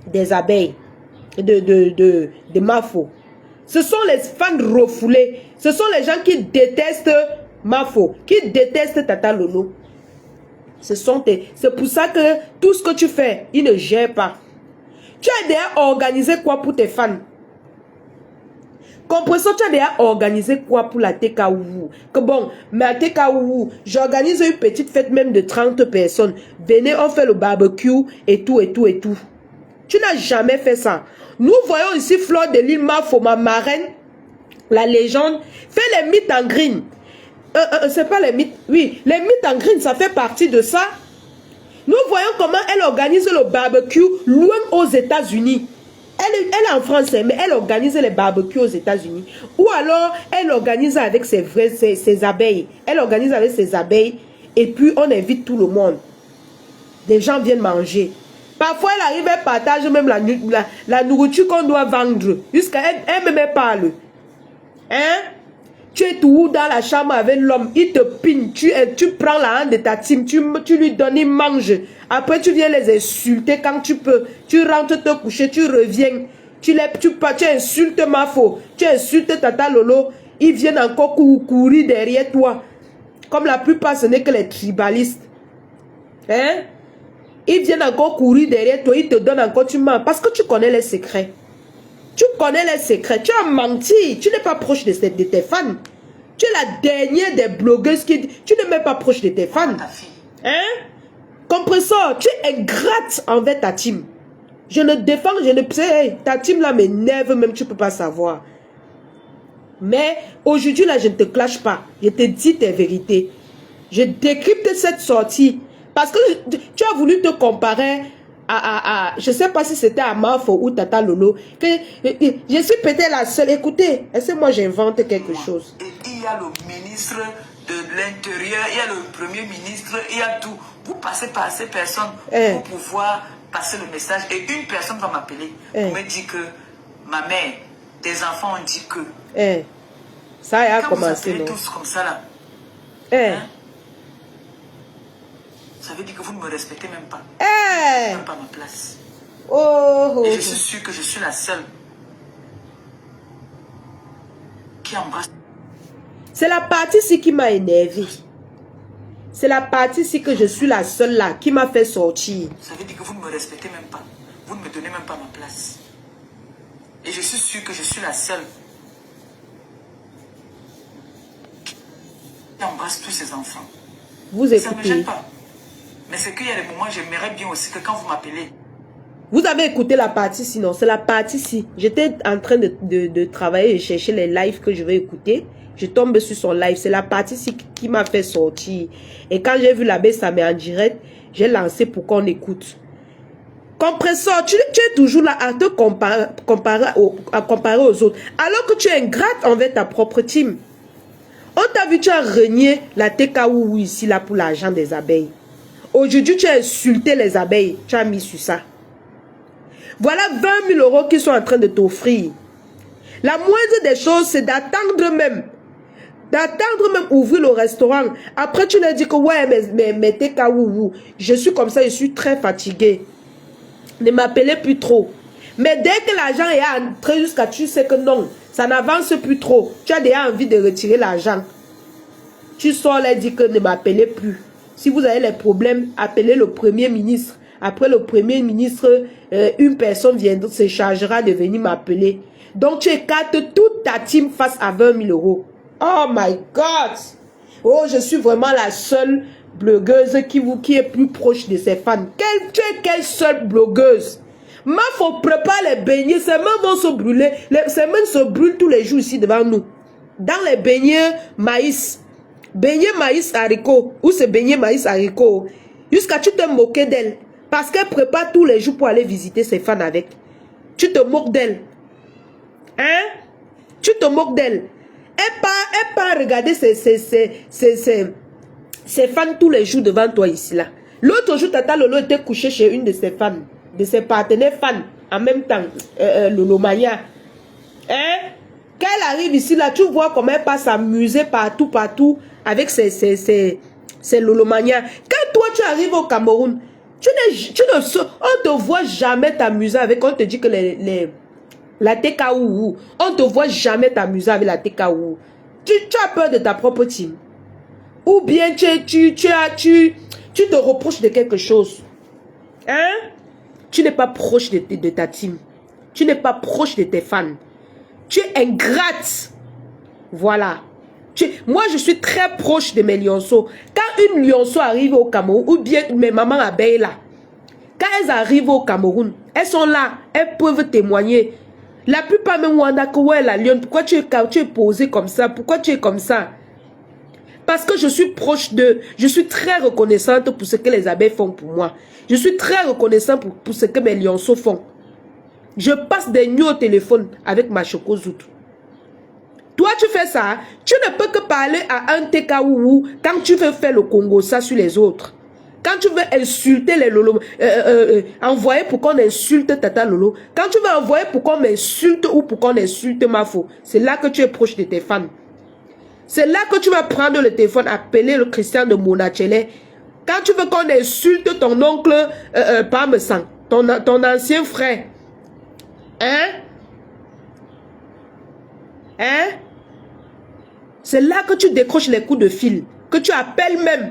des abeilles, de Mafo. Ce sont les fans refoulés. Ce sont les gens qui détestent Mafo, qui détestent Tata Lolo. C'est pour ça que tout ce que tu fais, ils ne gèrent pas. Tu as déjà organisé quoi pour tes fans? Compresseur, tu as déjà organisé quoi pour la TKOU? Que bon, mais à TKOU, j'organise une petite fête même de 30 personnes. Venez, on fait le barbecue et tout, et tout, et tout. Tu n'as jamais fait ça. Nous voyons ici Fleur de l'île Mafo, ma marraine, la légende, fait les mythes en green. C'est pas les mythes, oui, les mythes en green, ça fait partie de ça. Nous voyons comment elle organise le barbecue loin aux États-Unis. Elle est en France, mais elle organise les barbecues aux États-Unis. Ou alors, elle organise avec ses abeilles. Elle organise avec ses abeilles. Et puis, on invite tout le monde. Des gens viennent manger. Parfois, elle arrive, elle partage même la nourriture qu'on doit vendre. Jusqu'à elle me parle. Hein? Tu es tout dans la chambre avec l'homme. Il te pine. Tu prends la hand de ta team. Tu lui donnes, il mange. Après, tu viens les insulter quand tu peux. Tu rentres te coucher, tu reviens. Tu insultes Mafo. Tu insultes Tata Lolo. Ils viennent encore courir derrière toi. Comme la plupart, ce n'est que les tribalistes. Hein? Ils viennent encore courir derrière toi. Ils te donnent encore, tu mens. Parce que tu connais les secrets. Tu connais les secrets. Tu as menti. Tu n'es pas proche de tes fans. Tu es la dernière des blogueuses qui... Tu n'es même pas proche de tes fans. Hein? Compresseur, tu es ingrate envers ta team. Je ne défends, je ne sais, hey, ta team là m'énerve même, tu ne peux pas savoir. Mais aujourd'hui là, je ne te clash pas. Je te dis tes vérités. Je décrypte cette sortie. Parce que tu as voulu te comparer à je ne sais pas si c'était à Mafo ou Tata Lolo. Que, je suis peut-être la seule. Écoutez, est-ce que moi j'invente quelque chose? Il y a le ministre de l'Intérieur, il y a le Premier ministre, il y a tout. Vous passez par ces personnes pour pouvoir passer le message. Et une personne va m'appeler pour me dire que ma mère, tes enfants ont dit que. Ça a quand commencé. Vous appelez tous comme ça là. Hein? Ça veut dire que vous ne me respectez même pas. Même pas ma place. Et je suis sûre que je suis la seule qui embrasse. C'est la partie-ci qui m'a énervé. C'est la partie-ci que je suis la seule là qui m'a fait sortir. Ça veut dire que vous ne me respectez même pas. Vous ne me donnez même pas ma place. Et je suis sûre que je suis la seule qui embrasse tous ses enfants. Vous écoutez. Ça ne me gêne pas. Mais c'est qu'il y a des moments, j'aimerais bien aussi que quand vous m'appelez. Vous avez écouté la partie sinon, c'est la partie-ci. J'étais en train de travailler et chercher les lives que je vais écouter. Je tombe sur son live. C'est la partie-ci qui m'a fait sortir. Et quand j'ai vu la baisse, ça m'est en direct. J'ai lancé pour qu'on écoute. Compresseur, tu es toujours là à te comparer aux autres. Alors que tu es ingrate envers ta propre team. On t'a vu, tu as renié la TKOU ici là pour l'argent des abeilles. Aujourd'hui, tu as insulté les abeilles. Tu as mis sur ça. Voilà 20 000 € qu'ils sont en train de t'offrir. La moindre des choses, c'est d'attendre même ouvrir le restaurant. Après, tu leur dis que ouais, mais TKOU, je suis comme ça, je suis très fatigué. Ne m'appelez plus trop. Mais dès que l'argent est entré jusqu'à tu sais que non, ça n'avance plus trop. Tu as déjà envie de retirer l'argent. Tu sors et dis que ne m'appelez plus. Si vous avez les problèmes, appelez le Premier ministre. Après le Premier ministre, une personne se chargera de venir m'appeler. Donc tu écartes toute ta team face à 20 000 €. Oh my God. Oh, je suis vraiment la seule blogueuse qui est plus proche de ses fans. Tu es quelle seule blogueuse? Ma faut préparer les beignets, ses mains vont se brûler. Ses mains se brûlent tous les jours ici devant nous. Dans les beignets maïs. Beignets maïs haricot. Ou c'est beignets maïs haricot. Jusqu'à tu te moquer d'elle. Parce qu'elle prépare tous les jours pour aller visiter ses fans avec. Tu te moques d'elle. Hein? Tu te moques d'elle. Elle part regarder ses fans tous les jours devant toi ici là. L'autre jour, Tata Lolo était couché chez une de ses fans. De ses partenaires fans. En même temps. Lolo Maya. Hein? Quand elle arrive ici là, tu vois comment elle passe s'amuser partout avec ses Lolomania. Quand toi tu arrives au Cameroun, on te voit jamais t'amuser avec, on te dit que la TKU, on te voit jamais t'amuser avec la TKU. Tu as peur de ta propre team. Ou bien tu te reproches de quelque chose. Hein? Tu n'es pas proche de ta team. Tu n'es pas proche de tes fans. Tu es ingrate. Voilà. Moi, je suis très proche de mes lionceaux. Quand une lionceau arrive au Cameroun, ou bien mes mamans abeilles là, quand elles arrivent au Cameroun, elles sont là, elles peuvent témoigner. La plupart même Wanda, que ouais, la lionne, pourquoi tu es posé comme ça? Pourquoi tu es comme ça? Parce que je suis proche d'eux. Je suis très reconnaissante pour ce que les abeilles font pour moi. Je suis très reconnaissante pour ce que mes lionceaux font. Je passe des nuits au téléphone avec ma chocozout. Toi, tu fais ça. Tu ne peux que parler à un TKU quand tu veux faire le Congo, ça sur les autres. Quand tu veux insulter les Lolo, envoyer pour qu'on insulte Tata Lolo. Quand tu veux envoyer pour qu'on m'insulte ou pour qu'on insulte Mafo, c'est là que tu es proche de tes fans. C'est là que tu vas prendre le téléphone, appeler le Christian de Monachele. Quand tu veux qu'on insulte ton oncle Parmesan, ton ancien frère. Hein? Hein? C'est là que tu décroches les coups de fil. Que tu appelles même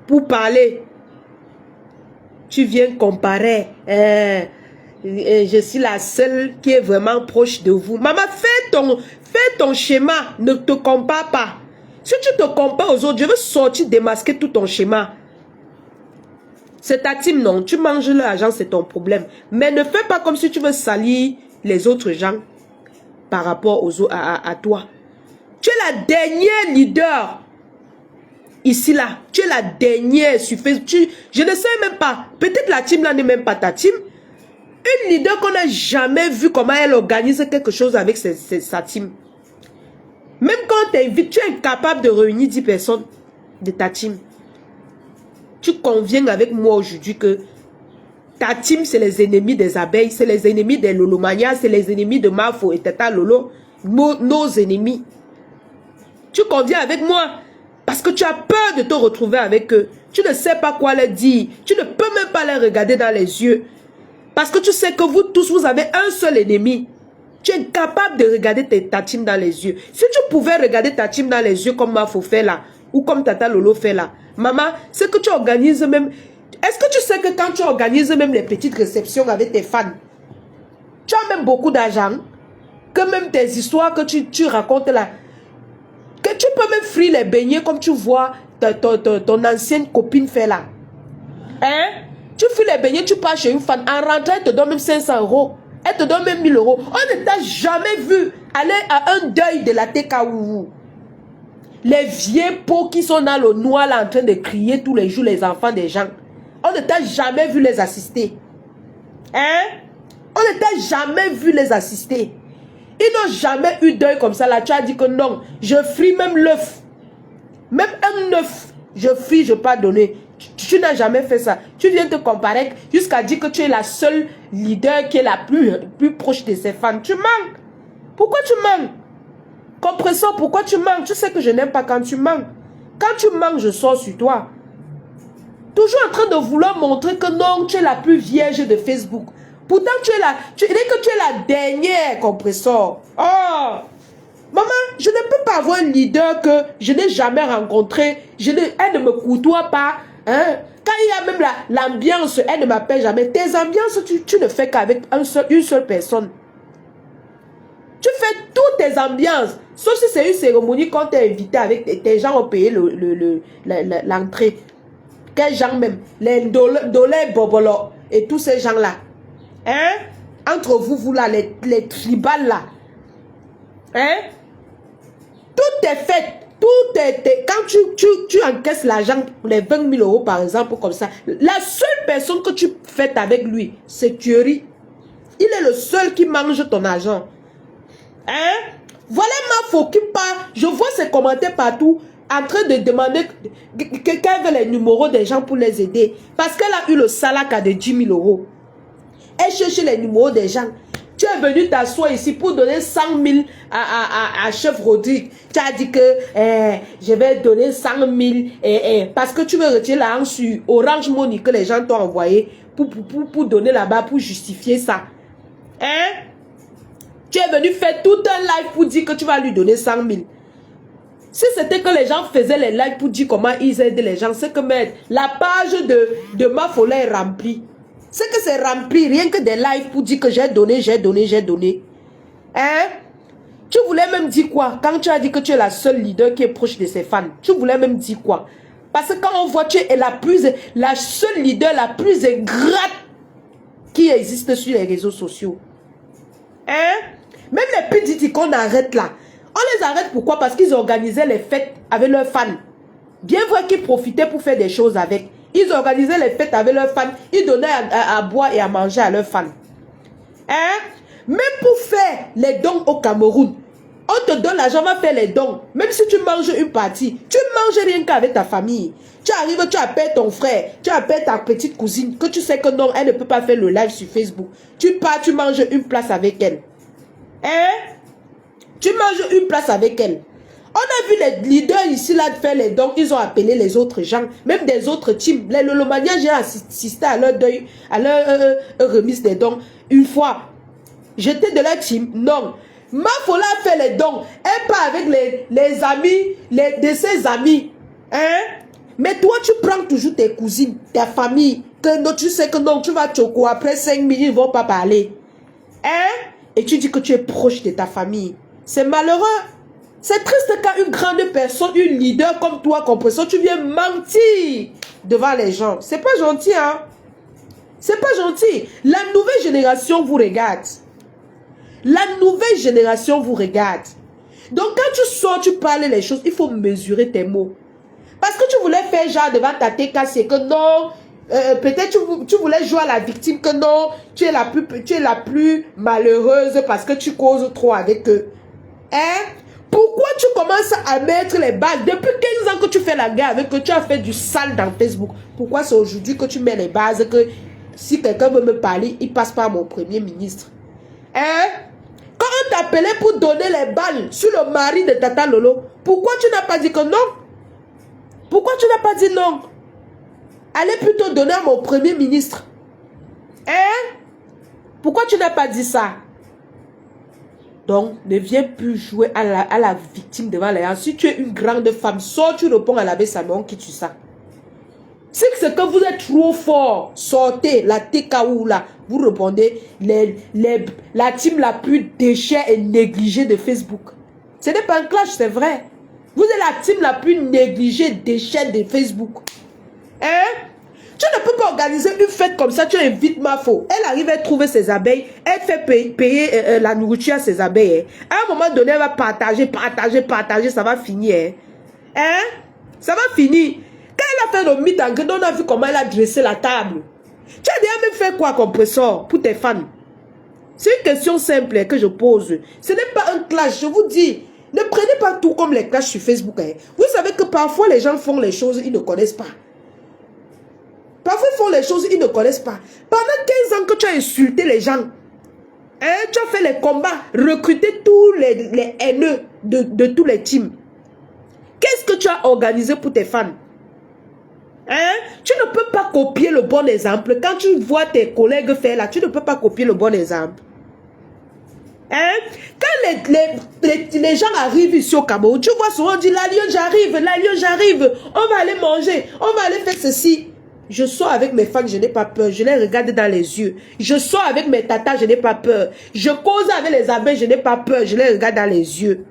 pour parler. Tu viens comparer. Je suis la seule qui est vraiment proche de vous. Maman, fais ton schéma. Ne te compare pas. Si tu te compares aux autres, je veux sortir, démasquer tout ton schéma. C'est ta team, non. Tu manges l'argent, c'est ton problème. Mais ne fais pas comme si tu veux salir les autres gens par rapport à toi. Tu es la dernière leader. Ici, là. Tu es la dernière sur Facebook. Je ne sais même pas. Peut-être la team là n'est même pas ta team. Une leader qu'on n'a jamais vu comment elle organise quelque chose avec sa team. Même quand tu t'invites, tu es incapable de réunir 10 personnes de ta team. Tu conviens avec moi aujourd'hui que ta team, c'est les ennemis des abeilles, c'est les ennemis des Lolomania, c'est les ennemis de Mafo et Tata Lolo, nos ennemis. Tu conviens avec moi parce que tu as peur de te retrouver avec eux. Tu ne sais pas quoi leur dire. Tu ne peux même pas les regarder dans les yeux. Parce que tu sais que vous tous, vous avez un seul ennemi. Tu es incapable de regarder ta team dans les yeux. Si tu pouvais regarder ta team dans les yeux comme Mafo fait là, ou comme Tata Lolo fait là, maman, c'est que tu organises même... Est-ce que tu sais que quand tu organises même les petites réceptions avec tes fans, tu as même beaucoup d'argent, que même tes histoires que tu racontes là, que tu peux même frire les beignets comme tu vois ton ancienne copine fait là. Hein? Tu fris les beignets, tu pars chez une fan, en rentrant, elle te donne même 500 €. Elle te donne même 1000 €. On ne t'a jamais vu aller à un deuil de la TKU. Les vieilles peaux qui sont dans le noir là en train de crier tous les jours, les enfants des gens. On ne t'a jamais vu les assister. Hein? On ne t'a jamais vu les assister. Ils n'ont jamais eu deuil comme ça là. Tu as dit que non, je fris même l'œuf. Même un œuf, je fris, je ne peux pas donner. Tu n'as jamais fait ça. Tu viens te comparer jusqu'à dire que tu es la seule leader qui est la plus proche de ses fans. Tu manques. Pourquoi tu manques? Compresseur, pourquoi tu manques? Tu sais que je n'aime pas quand tu manques. Quand tu manques, je sors sur toi. Toujours en train de vouloir montrer que non, tu es la plus vierge de Facebook. Pourtant, tu es la dernière, compresseur. Oh! Maman, je ne peux pas avoir un leader que je n'ai jamais rencontré. Elle ne me côtoie pas. Hein? Quand il y a même l'ambiance, elle ne m'appelle jamais. Tes ambiances, tu ne fais qu'avec une seule personne. Tu fais toutes tes ambiances. Sauf si c'est une cérémonie quand tu es invité avec tes gens ont payé l'entrée. Quels gens même? Les Dolé Bobolo et tous ces gens-là. Hein? Entre vous là, les tribales là. Hein? Tout est fait. Tout est... Quand tu encaisses l'argent, les 20 000 € par exemple, comme ça, la seule personne que tu fêtes avec lui, c'est Thierry. Il est le seul qui mange ton argent. Hein? Voilà Mafo qui part. Je vois ses commentaires partout en train de demander quelqu'un veut les numéros des gens pour les aider. Parce qu'elle a eu le salaka de 10 000 €. Elle cherche les numéros des gens. Tu es venu t'asseoir ici pour donner 100 000 à Chef Rodrigue. Tu as dit que je vais donner 100 000 parce que tu veux retirer l'argent sur Orange Money que les gens t'ont envoyé pour donner là-bas, pour justifier ça. Hein? Tu es venu faire tout un live pour dire que tu vas lui donner 100 000. Si c'était que les gens faisaient les lives pour dire comment ils aident les gens, c'est que la page de Mafola est remplie. C'est que c'est rempli, rien que des lives pour dire que j'ai donné, j'ai donné, j'ai donné. Hein? Tu voulais même dire quoi? Quand tu as dit que tu es la seule leader qui est proche de ses fans, tu voulais même dire quoi? Parce que quand on voit tu es la seule leader la plus ingrate qui existe sur les réseaux sociaux. Hein? Même les petits qu'on arrête là. On les arrête pourquoi? Parce qu'ils organisaient les fêtes avec leurs fans. Bien vrai qu'ils profitaient pour faire des choses avec. Ils organisaient les fêtes avec leurs fans. Ils donnaient à boire et à manger à leurs fans. Hein? Même pour faire les dons au Cameroun, on te donne l'argent, on va faire les dons. Même si tu manges une partie, tu manges rien qu'avec ta famille. Tu arrives, tu appelles ton frère, tu appelles ta petite cousine, que tu sais que non, elle ne peut pas faire le live sur Facebook. Tu pars, tu manges une place avec elle. Hein? Tu manges une place avec elle. On a vu les leaders ici là faire les dons. Ils ont appelé les autres gens, même des autres teams. Les Lolomania, j'ai assisté à leur deuil, à leur remise des dons. Une fois, j'étais de leur team. Non. Mafola fait les dons. Elle part avec les amis, de ses amis. Hein? Mais toi, tu prends toujours tes cousines, ta famille. Que non, tu sais que non, tu vas choco. Après 5 minutes, ils ne vont pas parler. Hein? Et tu dis que tu es proche de ta famille. C'est malheureux. C'est triste quand une grande personne, une leader comme toi, comprenez, tu viens mentir devant les gens. C'est pas gentil, hein? C'est pas gentil. La nouvelle génération vous regarde. La nouvelle génération vous regarde. Donc quand tu sors, tu parles les choses, il faut mesurer tes mots. Parce que tu voulais faire genre devant ta tête cassée que non, peut-être tu voulais jouer à la victime que non, tu es la plus malheureuse parce que tu causes trop avec eux. Hein? Pourquoi tu commences à mettre les bases? Depuis 15 ans que tu fais la guerre avec eux, tu as fait du sale dans Facebook. Pourquoi c'est aujourd'hui que tu mets les bases que si quelqu'un veut me parler, il passe par mon premier ministre? Hein? Quand on t'appelait pour donner les balles sur le mari de Tata Lolo, pourquoi tu n'as pas dit que non? Pourquoi tu n'as pas dit non? Allez plutôt donner à mon premier ministre. Hein? Pourquoi tu n'as pas dit ça? Donc, ne viens plus jouer à la victime devant les gens. Si tu es une grande femme, sors, tu réponds à la Bessamon qui tue ça. Si c'est que vous êtes trop fort, sortez la TKO là. Vous répondez la team la plus déchire et négligée de Facebook. Ce n'est pas un clash, c'est vrai. Vous êtes la team la plus négligée, déchire de Facebook. Hein? Tu ne peux pas organiser une fête comme ça, tu invites Mafo. Elle arrive à trouver ses abeilles, elle fait payer la nourriture à ses abeilles. À un moment donné, elle va partager, ça va finir. Hein? Ça va finir. Quand elle a fait le meet on a vu comment elle a dressé la table. Tu as déjà même fait quoi comme pressor pour tes fans? C'est une question simple que je pose. Ce n'est pas un clash, je vous dis. Ne prenez pas tout comme les clashs sur Facebook. Hein. Vous savez que parfois les gens font les choses, ils ne connaissent pas. Parfois, ils font les choses, ils ne connaissent pas. Pendant 15 ans que tu as insulté les gens, hein, tu as fait les combats, recruté tous les haineux de tous les teams. Qu'est-ce que tu as organisé pour tes fans? Hein? Tu ne peux pas copier le bon exemple. Quand tu vois tes collègues faire là, tu ne peux pas copier le bon exemple. Hein? Quand les gens arrivent ici au Cameroun, tu vois souvent on dit, la Lyon j'arrive, on va aller manger, on va aller faire ceci. Je sors avec mes fans, je n'ai pas peur. Je les regarde dans les yeux. Je sors avec mes tatas, je n'ai pas peur. Je cause avec les abeilles, je n'ai pas peur. Je les regarde dans les yeux.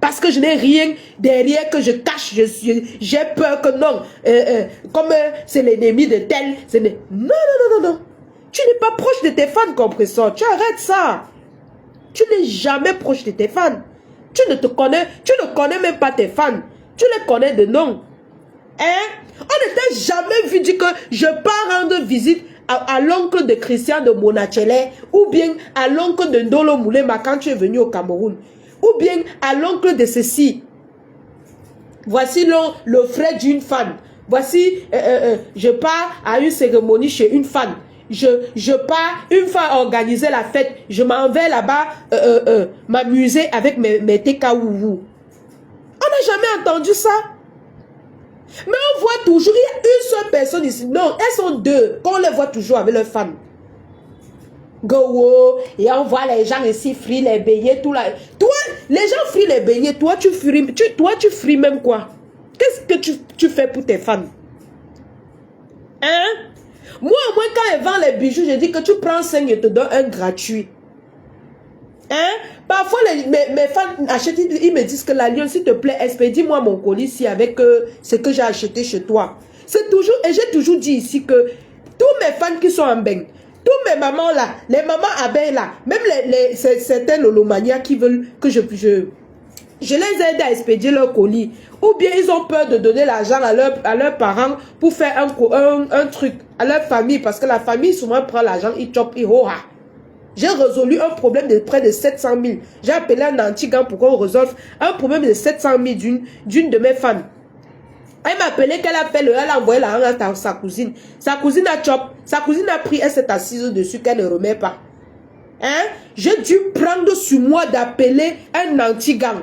Parce que je n'ai rien derrière que je cache. J'ai peur que non. Comme c'est l'ennemi de tel. Non, non, non, non, non. Tu n'es pas proche de tes fans, compresseur. Tu arrêtes ça. Tu n'es jamais proche de tes fans. Tu ne connais même pas tes fans. Tu les connais de nom. Hein? On ne t'a jamais vu dire que je pars rendre visite à l'oncle de Christian de Monachele ou bien à l'oncle de Ndolo Moulema quand tu es venu au Cameroun. Ou bien à l'oncle de ceci. Voici le frère d'une fan. Voici, je pars à une cérémonie chez une fan. Je pars, une fois organisé la fête, je m'en vais là-bas m'amuser avec mes TKWU. On n'a jamais entendu ça. Mais on voit toujours, il y a une seule personne ici. Non, elles sont deux. Qu'on les voit toujours avec leurs femmes. Go, et on voit les gens ici frient les beignets, tout là. Toi, les gens frient les beignets, toi tu fris même quoi? Qu'est-ce que tu fais pour tes fans? Hein? Moi, au moins, quand elle vend les bijoux, je dis que tu prends 5 et te donne un gratuit. Hein? Parfois, mes fans achètent, ils me disent que la Lyon, s'il te plaît, expédie-moi mon colis ici avec ce que j'ai acheté chez toi. C'est toujours, et j'ai toujours dit ici que tous mes fans qui sont en bain, tous mes mamans là, les mamans abeilles là, même certains lolomanias qui veulent que je les aide à expédier leur colis. Ou bien ils ont peur de donner l'argent à leurs parents pour faire un truc, à leur famille, parce que la famille souvent prend l'argent, ils chopent, ils hoha. J'ai résolu un problème de près de 700 000. J'ai appelé un antigan pour qu'on résolve un problème de 700 000 d'une de mes fans. Elle m'a appelé qu'elle a fait elle a envoyé l'argent à sa cousine. Sa cousine a chop. Sa cousine a pris, elle s'est assise dessus qu'elle ne remet pas. Hein? J'ai dû prendre sur moi d'appeler un antigang.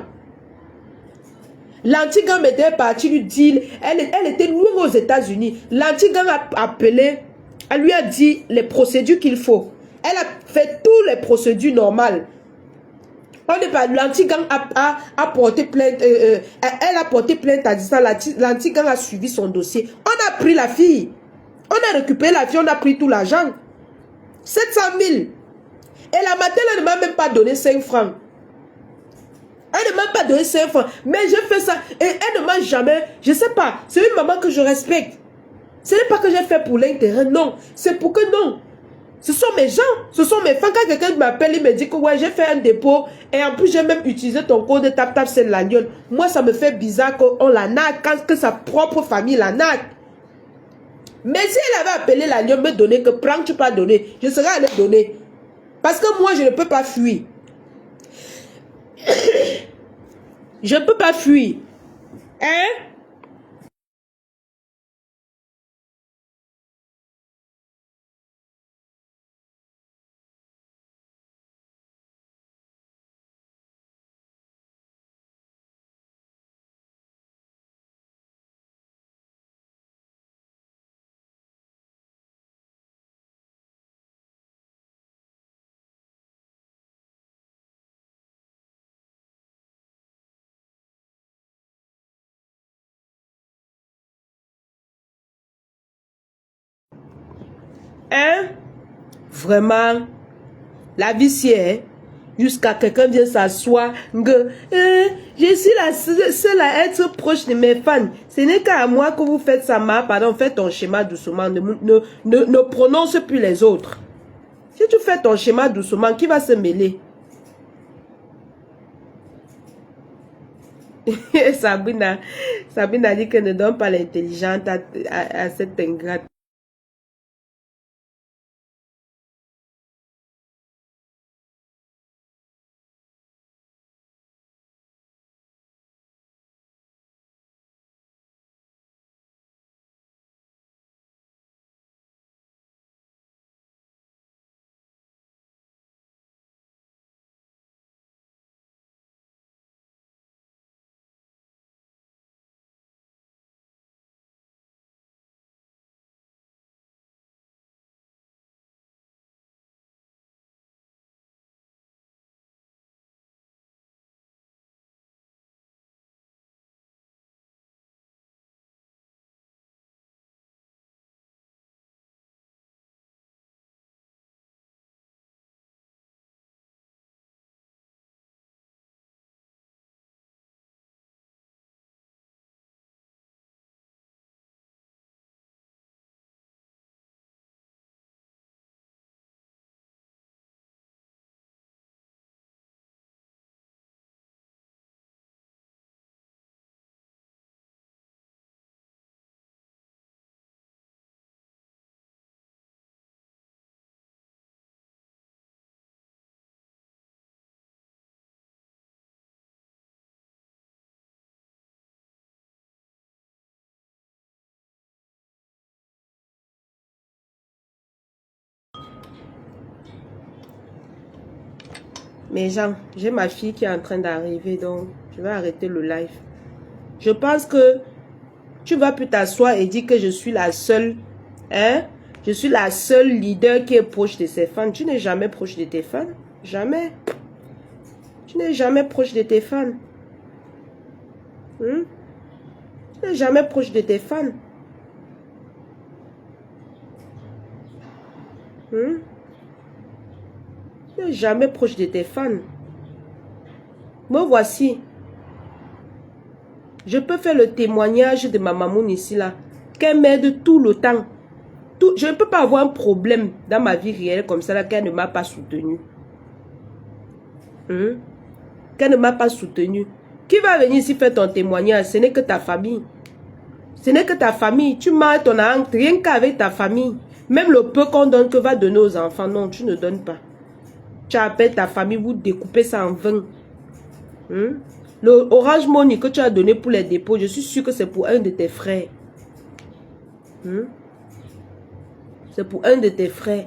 L'antigang m'était parti lui dire, elle était loin aux États-Unis. L'antigang a appelé, elle lui a dit les procédures qu'il faut. Elle a fait toutes les procédures normales. L'antigang a porté plainte, elle a porté plainte à distance. L'antigang a suivi son dossier. On a pris la fille. On a récupéré la fille, on a pris tout l'argent. 700 000. Et la matin, elle ne m'a même pas donné 5 francs. Elle ne m'a pas donné 5 francs. Mais j'ai fait ça. Et elle ne m'a jamais... Je ne sais pas. C'est une maman que je respecte. Ce n'est pas que j'ai fait pour l'intérêt. Non. C'est pour que non. Ce sont mes gens. Ce sont mes fans. Quand quelqu'un m'appelle, il me dit que ouais, j'ai fait un dépôt. Et en plus, j'ai même utilisé ton code de tap-tap, c'est l'agneau. Moi, ça me fait bizarre qu'on la naque. Que sa propre famille la naque. Mais si elle avait appelé l'agneau, me donner que prends, tu peux donner. Je serais allé donner. Parce que moi, je ne peux pas fuir. Je ne peux pas fuir. Hein? Hein? Vraiment, la vie c'est jusqu'à quelqu'un vienne s'asseoir que je suis la seule à être proche de mes fans. Ce n'est qu'à moi que vous faites ça, pardon, fais ton schéma doucement, ne prononce plus les autres. Si tu fais ton schéma doucement, qui va se mêler? Sabrina dit qu'elle ne donne pas l'intelligence à cette ingrate. Mes gens, j'ai ma fille qui est en train d'arriver, donc je vais arrêter le live. Je pense que tu vas plus t'asseoir et dire que je suis la seule, hein? Je suis la seule leader qui est proche de ses fans. Tu n'es jamais proche de tes fans. Jamais. Tu n'es jamais proche de tes fans. Tu n'es jamais proche de tes fans. Tu n'es jamais proche de tes fans. Me voici. Je peux faire le témoignage de ma maman ici là. Qu'elle m'aide tout le temps. Je ne peux pas avoir un problème dans ma vie réelle comme ça là qu'elle ne m'a pas soutenu. Qu'elle ne m'a pas soutenu. Qui va venir ici faire ton témoignage? Ce n'est que ta famille. Ce n'est que ta famille. Tu mets ton argent rien qu'avec ta famille. Même le peu qu'on donne, que va donner aux enfants. Non, tu ne donnes pas. Tu appelles ta famille, vous découpez ça en 20. Le Orange Money que tu as donné pour les dépôts, je suis sûr que c'est pour un de tes frères. C'est pour un de tes frères.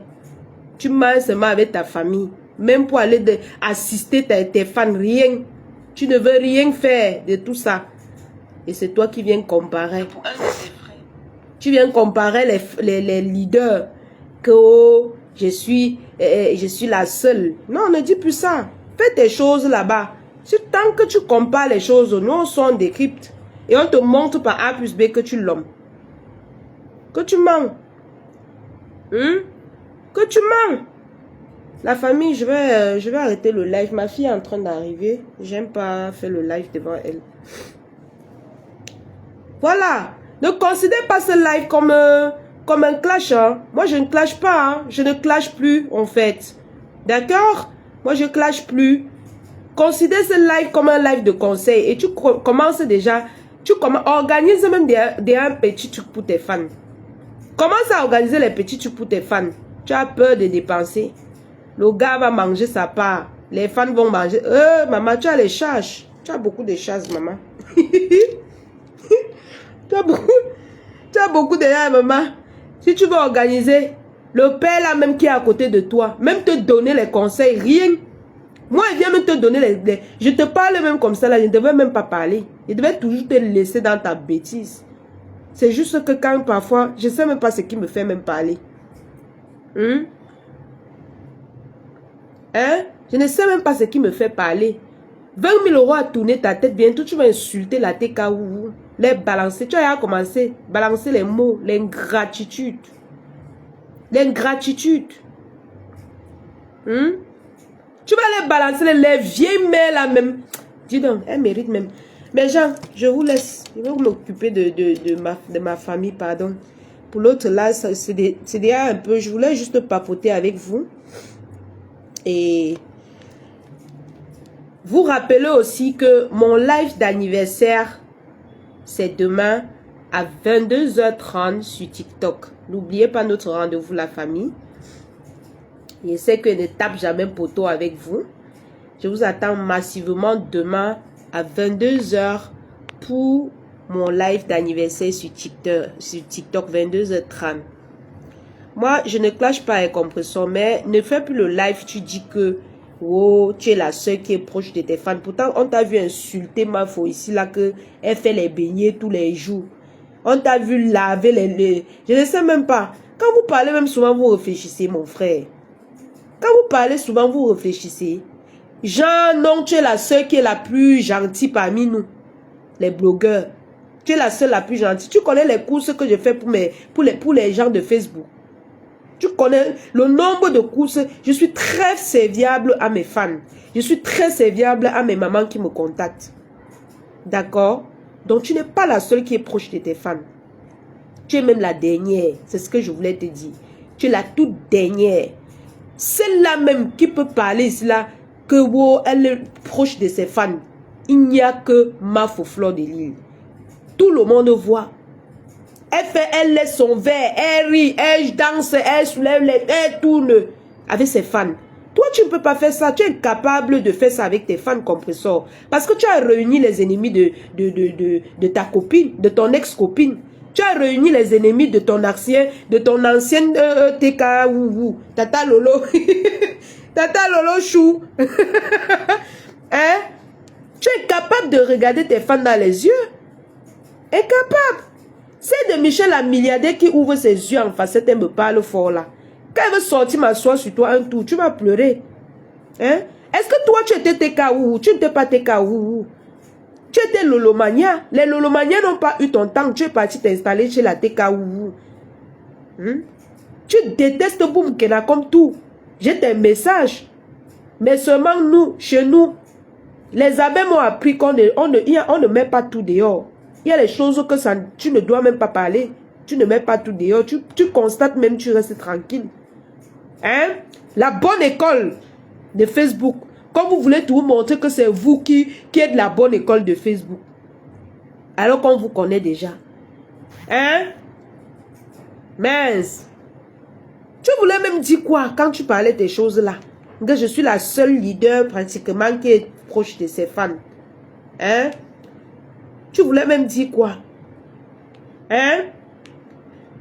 Tu manges seulement avec ta famille. Même pour aller assister tes fans, rien. Tu ne veux rien faire de tout ça. Et c'est toi qui viens comparer. Pour un de tes frères. Tu viens comparer les leaders. Que oh, je suis la seule. Non, ne dis plus ça. Fais tes choses là-bas. Tant que tu compares les choses, nous on sont des cryptes. Et on te montre par A plus B que tu l'aimes. Que tu mens. Que tu mens. La famille, je vais arrêter le live. Ma fille est en train d'arriver. J'aime pas faire le live devant elle. Voilà. Ne considère pas ce live comme un clash. Hein. Moi, je ne clash pas. Hein. Je ne clash plus, en fait. D'accord? Moi, je clash plus. Considère ce live comme un live de conseil. Et tu commences déjà. Organise même un petit truc pour tes fans. Commence à organiser les petits trucs pour tes fans. Tu as peur de dépenser. Le gars va manger sa part. Les fans vont manger. Maman, tu as les charges. Tu as beaucoup de charges, maman. Tu as beaucoup de charges, maman. Si tu veux organiser, le père là même qui est à côté de toi, même te donner les conseils, rien. Moi, il vient même te donner je te parle même comme ça là, je ne devais même pas parler. Je devais toujours te laisser dans ta bêtise. C'est juste que quand parfois, je ne sais même pas ce qui me fait même parler. Je ne sais même pas ce qui me fait parler. 20 000 € à tourner ta tête, bientôt tu vas insulter la TKU. Les balancer. Tu as commencé à balancer les mots, l'ingratitude. L'ingratitude. Tu vas les balancer, les vieilles mères là même. Dis donc, elles méritent même. Mais Jean, je vous laisse. Je vais m'occuper de ma famille, pardon. Pour l'autre là, c'est déjà un peu. Je voulais juste papoter avec vous. Et vous rappelez aussi que mon live d'anniversaire, c'est demain à 22h30 sur TikTok. N'oubliez pas notre rendez-vous, la famille. Je sais que je ne tape jamais poteau avec vous. Je vous attends massivement demain à 22h pour mon live d'anniversaire sur TikTok 22h30. Moi, je ne clash pas avec compresseur, mais ne fais plus le live, tu dis que oh, tu es la seule qui est proche de tes fans. Pourtant, on t'a vu insulter ma faux ici, là, que elle fait les beignets tous les jours. On t'a vu laver les... Je ne sais même pas. Quand vous parlez, même souvent, vous réfléchissez, mon frère. Quand vous parlez, souvent, vous réfléchissez. Genre, non, tu es la seule qui est la plus gentille parmi nous, les blogueurs. Tu es la seule la plus gentille. Tu connais les courses que je fais pour les gens de Facebook. Tu connais le nombre de courses. Je suis très serviable à mes fans. Je suis très serviable à mes mamans qui me contactent. D'accord? Donc, tu n'es pas la seule qui est proche de tes fans. Tu es même la dernière. C'est ce que je voulais te dire. Tu es la toute dernière. Celle-là même qui peut parler ici là, que wow, elle est proche de ses fans. Il n'y a que ma fleur de l'île. Tout le monde voit. Elle laisse son verre, elle rit, elle danse, elle soulève, elle tourne avec ses fans. Toi, tu ne peux pas faire ça. Tu es incapable de faire ça avec tes fans compresseurs. Parce que tu as réuni les ennemis de ta copine, de ton ex-copine. Tu as réuni les ennemis de ton ancienne TK Wouvou. Tata Lolo. Tata Lolo Chou. Hein? Tu es capable de regarder tes fans dans les yeux. Incapable. C'est de Michel la milliardaire qui ouvre ses yeux en facette et me parle fort là. Quand elle veut sortir m'asseoir sur toi un tour, tu vas pleurer. Hein? Est-ce que toi tu étais TK Wouvou? Tu n'étais pas TK Wouvou. Tu étais Lolomania. Les Lolomania n'ont pas eu ton temps. Tu es parti t'installer chez la TK Wouvou. Tu détestes Boumkena comme tout. J'ai tes messages. Mais seulement nous, chez nous, les abeilles m'ont appris qu'on ne met pas tout dehors. Il y a les choses que tu ne dois même pas parler. Tu ne mets pas tout dehors. Tu constates même, tu restes tranquille. Hein? La bonne école de Facebook. Comme vous voulez tout montrer que c'est vous qui êtes la bonne école de Facebook. Alors qu'on vous connaît déjà. Hein? Mince. Tu voulais même dire quoi quand tu parlais des choses là? Que je suis la seule leader pratiquement qui est proche de ses fans. Hein? Tu voulais même dire quoi? Hein?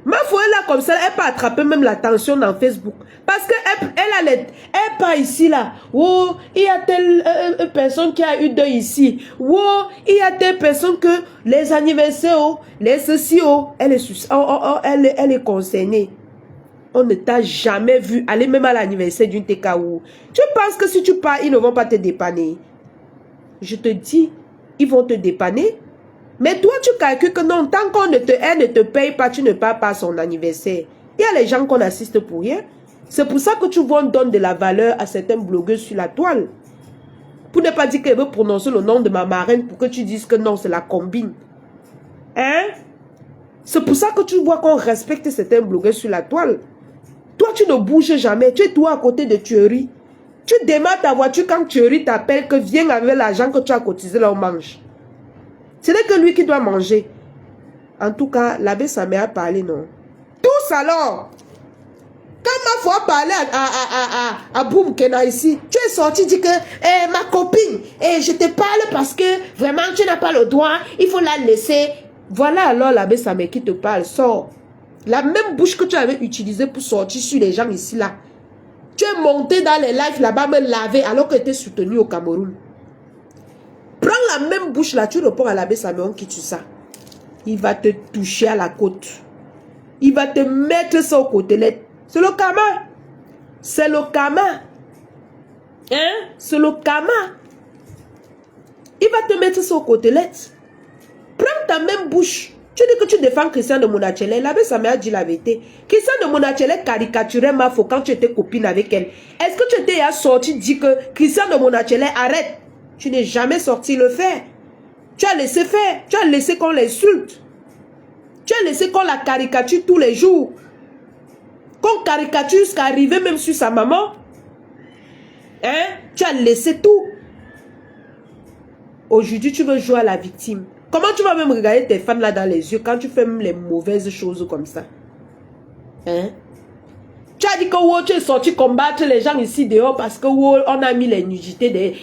Ma foi là comme ça, elle peut attraper même l'attention dans Facebook. Parce qu'elle part ici là. Oh, il y a telle personne qui a eu deuil ici. Oh, il y a telle personne que les anniversaires, oh, les ceci, oh, elle est concernée. On ne t'a jamais vu aller même à l'anniversaire d'une TKO. Tu penses que si tu pars, ils ne vont pas te dépanner? Je te dis, ils vont te dépanner. Mais toi, tu calcules que non, tant qu'elle ne te paye pas, tu ne pars pas à son anniversaire. Il y a les gens qu'on assiste pour rien. C'est pour ça que tu vois, on donne de la valeur à certains blogueurs sur la toile. Pour ne pas dire qu'elle veut prononcer le nom de ma marraine pour que tu dises que non, c'est la combine. Hein? C'est pour ça que tu vois qu'on respecte certains blogueurs sur la toile. Toi, tu ne bouges jamais. Tu es toi à côté de Thierry. Tu démarres ta voiture quand Thierry t'appelle que viens avec l'argent que tu as cotisé là, on mange. Ce n'est que lui qui doit manger. En tout cas, l'abbé Samé a parlé, non? Tous alors! Quand ma foi parlait à Boumkena ici, tu es sorti dire que ma copine, je te parle parce que vraiment tu n'as pas le droit, il faut la laisser. Voilà alors l'abbé Samé qui te parle, sors. La même bouche que tu avais utilisée pour sortir sur les gens ici là. Tu es monté dans les lives là-bas me laver alors que tu étais soutenu au Cameroun. Prends la même bouche là, tu réponds à l'abbé Saméon qui tue ça. Il va te toucher à la côte. Il va te mettre ça au côté. C'est le karma. C'est le karma. Hein? C'est le karma. Il va te mettre ça au côté. Prends ta même bouche. Tu dis que tu défends Christian de Monachele. L'abbé Samé a dit la vérité. Christian de Monachele caricaturait Mafo quand tu étais copine avec elle. Est-ce que tu étais sorti dire que Christian de Monachele arrête? Tu n'es jamais sorti le faire. Tu as laissé faire. Tu as laissé qu'on l'insulte. Tu as laissé qu'on la caricature tous les jours. Qu'on caricature jusqu'à arriver même sur sa maman. Hein? Tu as laissé tout. Aujourd'hui, tu veux jouer à la victime. Comment tu vas même regarder tes fans là dans les yeux quand tu fais même les mauvaises choses comme ça? Hein? Tu as dit que wow, tu es sorti combattre les gens ici dehors parce que wow, on a mis les nudités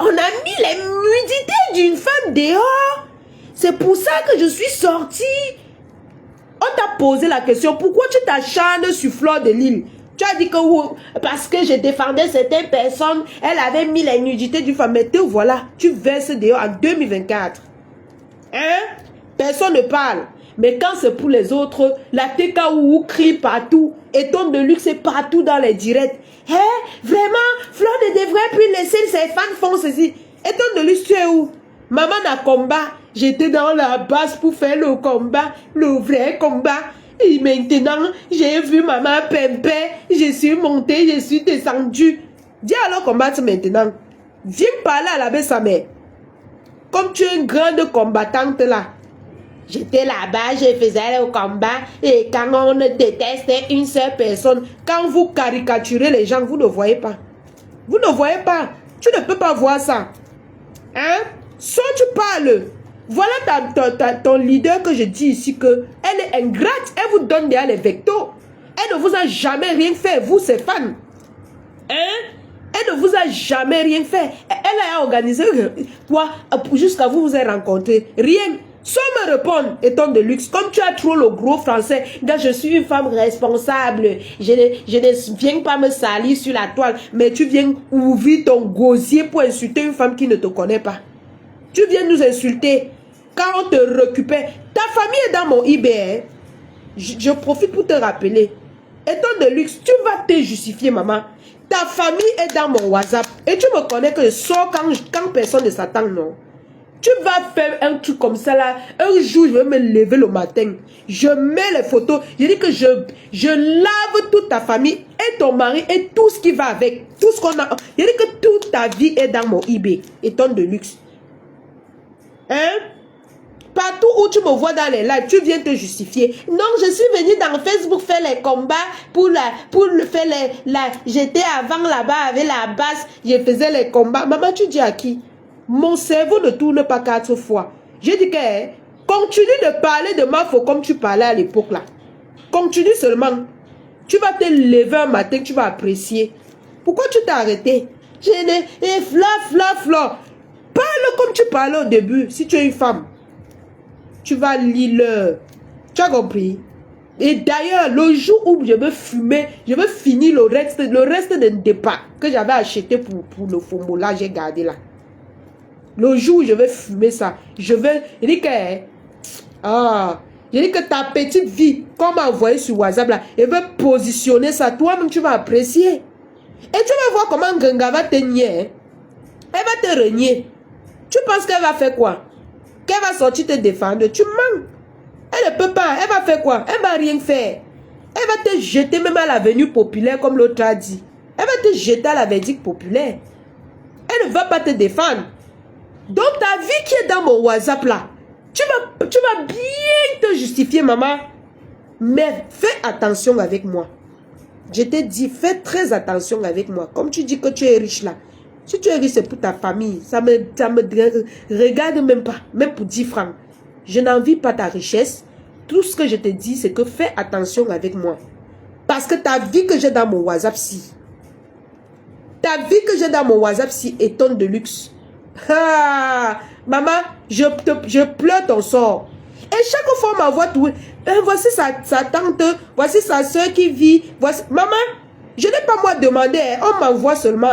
on a mis les nudités d'une femme dehors. C'est pour ça que je suis sortie. On t'a posé la question, pourquoi tu t'acharnes sur Fleur de Lille? Tu as dit que wow, parce que je défendais certaines personnes, elle avait mis les nudités d'une femme. Mais te voilà, tu verses dehors en 2024. Hein? Personne ne parle. Mais quand c'est pour les autres, la TKO crie partout. Et ton de luxe est partout dans les directs. Hein? Vraiment, Fleur ne devrait plus laisser ses fans font ceci. Et ton de luxe, tu es où? Maman n'a combat. J'étais dans la base pour faire le combat. Le vrai combat. Et maintenant, j'ai vu maman Pempe. Je suis montée, je suis descendue. Dis alors combattre maintenant. Viens parler à l'abbé Samé. Comme tu es une grande combattante là. J'étais là-bas, je faisais le combat. Et quand on déteste une seule personne, quand vous caricaturez les gens, vous ne voyez pas. Vous ne voyez pas. Tu ne peux pas voir ça. Hein? Soit tu parles. Voilà ton leader que je dis ici que elle est ingrate. Elle vous donne derrière les vectos. Elle ne vous a jamais rien fait, vous, ses fans. Hein? Elle ne vous a jamais rien fait. Elle a organisé quoi jusqu'à vous avez rencontré. Rien. Sans me répondre, étant de luxe, comme tu as trop le gros français, gars, je suis une femme responsable, je ne viens pas me salir sur la toile, mais tu viens ouvrir ton gosier pour insulter une femme qui ne te connaît pas. Tu viens nous insulter quand on te récupère. Ta famille est dans mon eBay. Je profite pour te rappeler. Étant de luxe, tu vas te justifier, maman. Ta famille est dans mon WhatsApp. Et tu me connais que je sors quand personne ne s'attend, non? Tu vas faire un truc comme ça là. Un jour, je vais me lever le matin. Je mets les photos. Je dis que je lave toute ta famille et ton mari et tout ce qui va avec. Tout ce qu'on a. Je dis que toute ta vie est dans mon eBay. Étant de luxe. Hein? Partout où tu me vois dans les lives, tu viens te justifier. Non, je suis venue dans Facebook faire les combats j'étais avant là-bas avec la base, je faisais les combats. Maman, tu dis à qui? Mon cerveau ne tourne pas 4 fois. Je dis que continue de parler de ma faute comme tu parlais à l'époque là. Continue seulement. Tu vas te lever un matin, tu vas apprécier. Pourquoi tu t'es arrêté? Fla. Parle comme tu parlais au début, si tu es une femme. Tu vas lire. Tu as compris? Et d'ailleurs, le jour où je veux fumer, je veux finir le reste d'un départ que j'avais acheté pour le FOMO, là, j'ai gardé là. Le jour où je vais fumer ça, je dis que... je dis que ta petite vie, qu'on m'a envoyé sur WhatsApp là, elle veut positionner ça. Toi-même, tu vas apprécier. Et tu vas voir comment Ganga va te nier. Elle va te renier. Tu penses qu'elle va faire quoi? Qu'elle va sortir te défendre? Tu mens. Elle ne peut pas. Elle va faire quoi? Elle va rien faire. Elle va te jeter même à l'avenue populaire comme l'autre a dit. Elle va te jeter à la verdict populaire. Elle ne va pas te défendre. Donc ta vie qui est dans mon WhatsApp là, tu vas bien te justifier, maman. Mais fais attention avec moi. Je te dis, fais très attention avec moi. Comme tu dis que tu es riche là. Si tu es riche, c'est pour ta famille. Ça me regarde même pas. Même pour 10 francs. Je n'envie pas ta richesse. Tout ce que je te dis, c'est que fais attention avec moi. Parce que ta vie que j'ai dans mon WhatsApp-ci. Ta vie que j'ai dans mon WhatsApp-ci est tonne de luxe. Maman, je pleure ton sort. Et chaque fois, on m'envoie tout. Voici sa tante. Voici sa soeur qui vit. Voici. Maman, je n'ai pas moi demandé. On m'envoie seulement.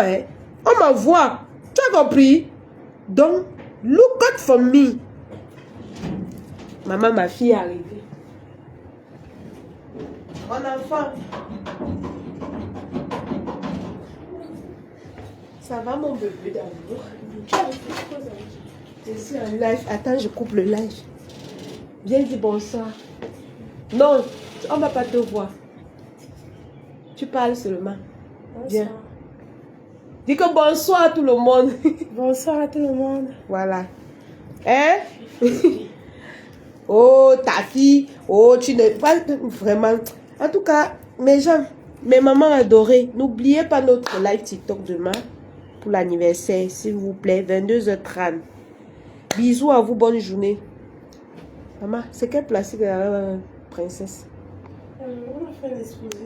On m'envoie. Tu as compris? Donc, look out for me. Maman, ma fille est arrivée. Mon enfant. Ça va mon bébé d'amour? Je suis en live. Attends, je coupe le live. Viens dire bonsoir. Non, on ne va pas te voir. Tu parles seulement. Bonsoir. Viens. Dis que bonsoir à tout le monde. Bonsoir à tout le monde. Voilà. Hein? Oh, ta fille. Oh, tu n'es pas vraiment. En tout cas, mes gens, mes mamans adorées, n'oubliez pas notre live TikTok demain pour l'anniversaire, s'il vous plaît, 22h30. Bisous à vous, bonne journée. Maman, c'est quel plastique, princesse? On a fait l'exposé.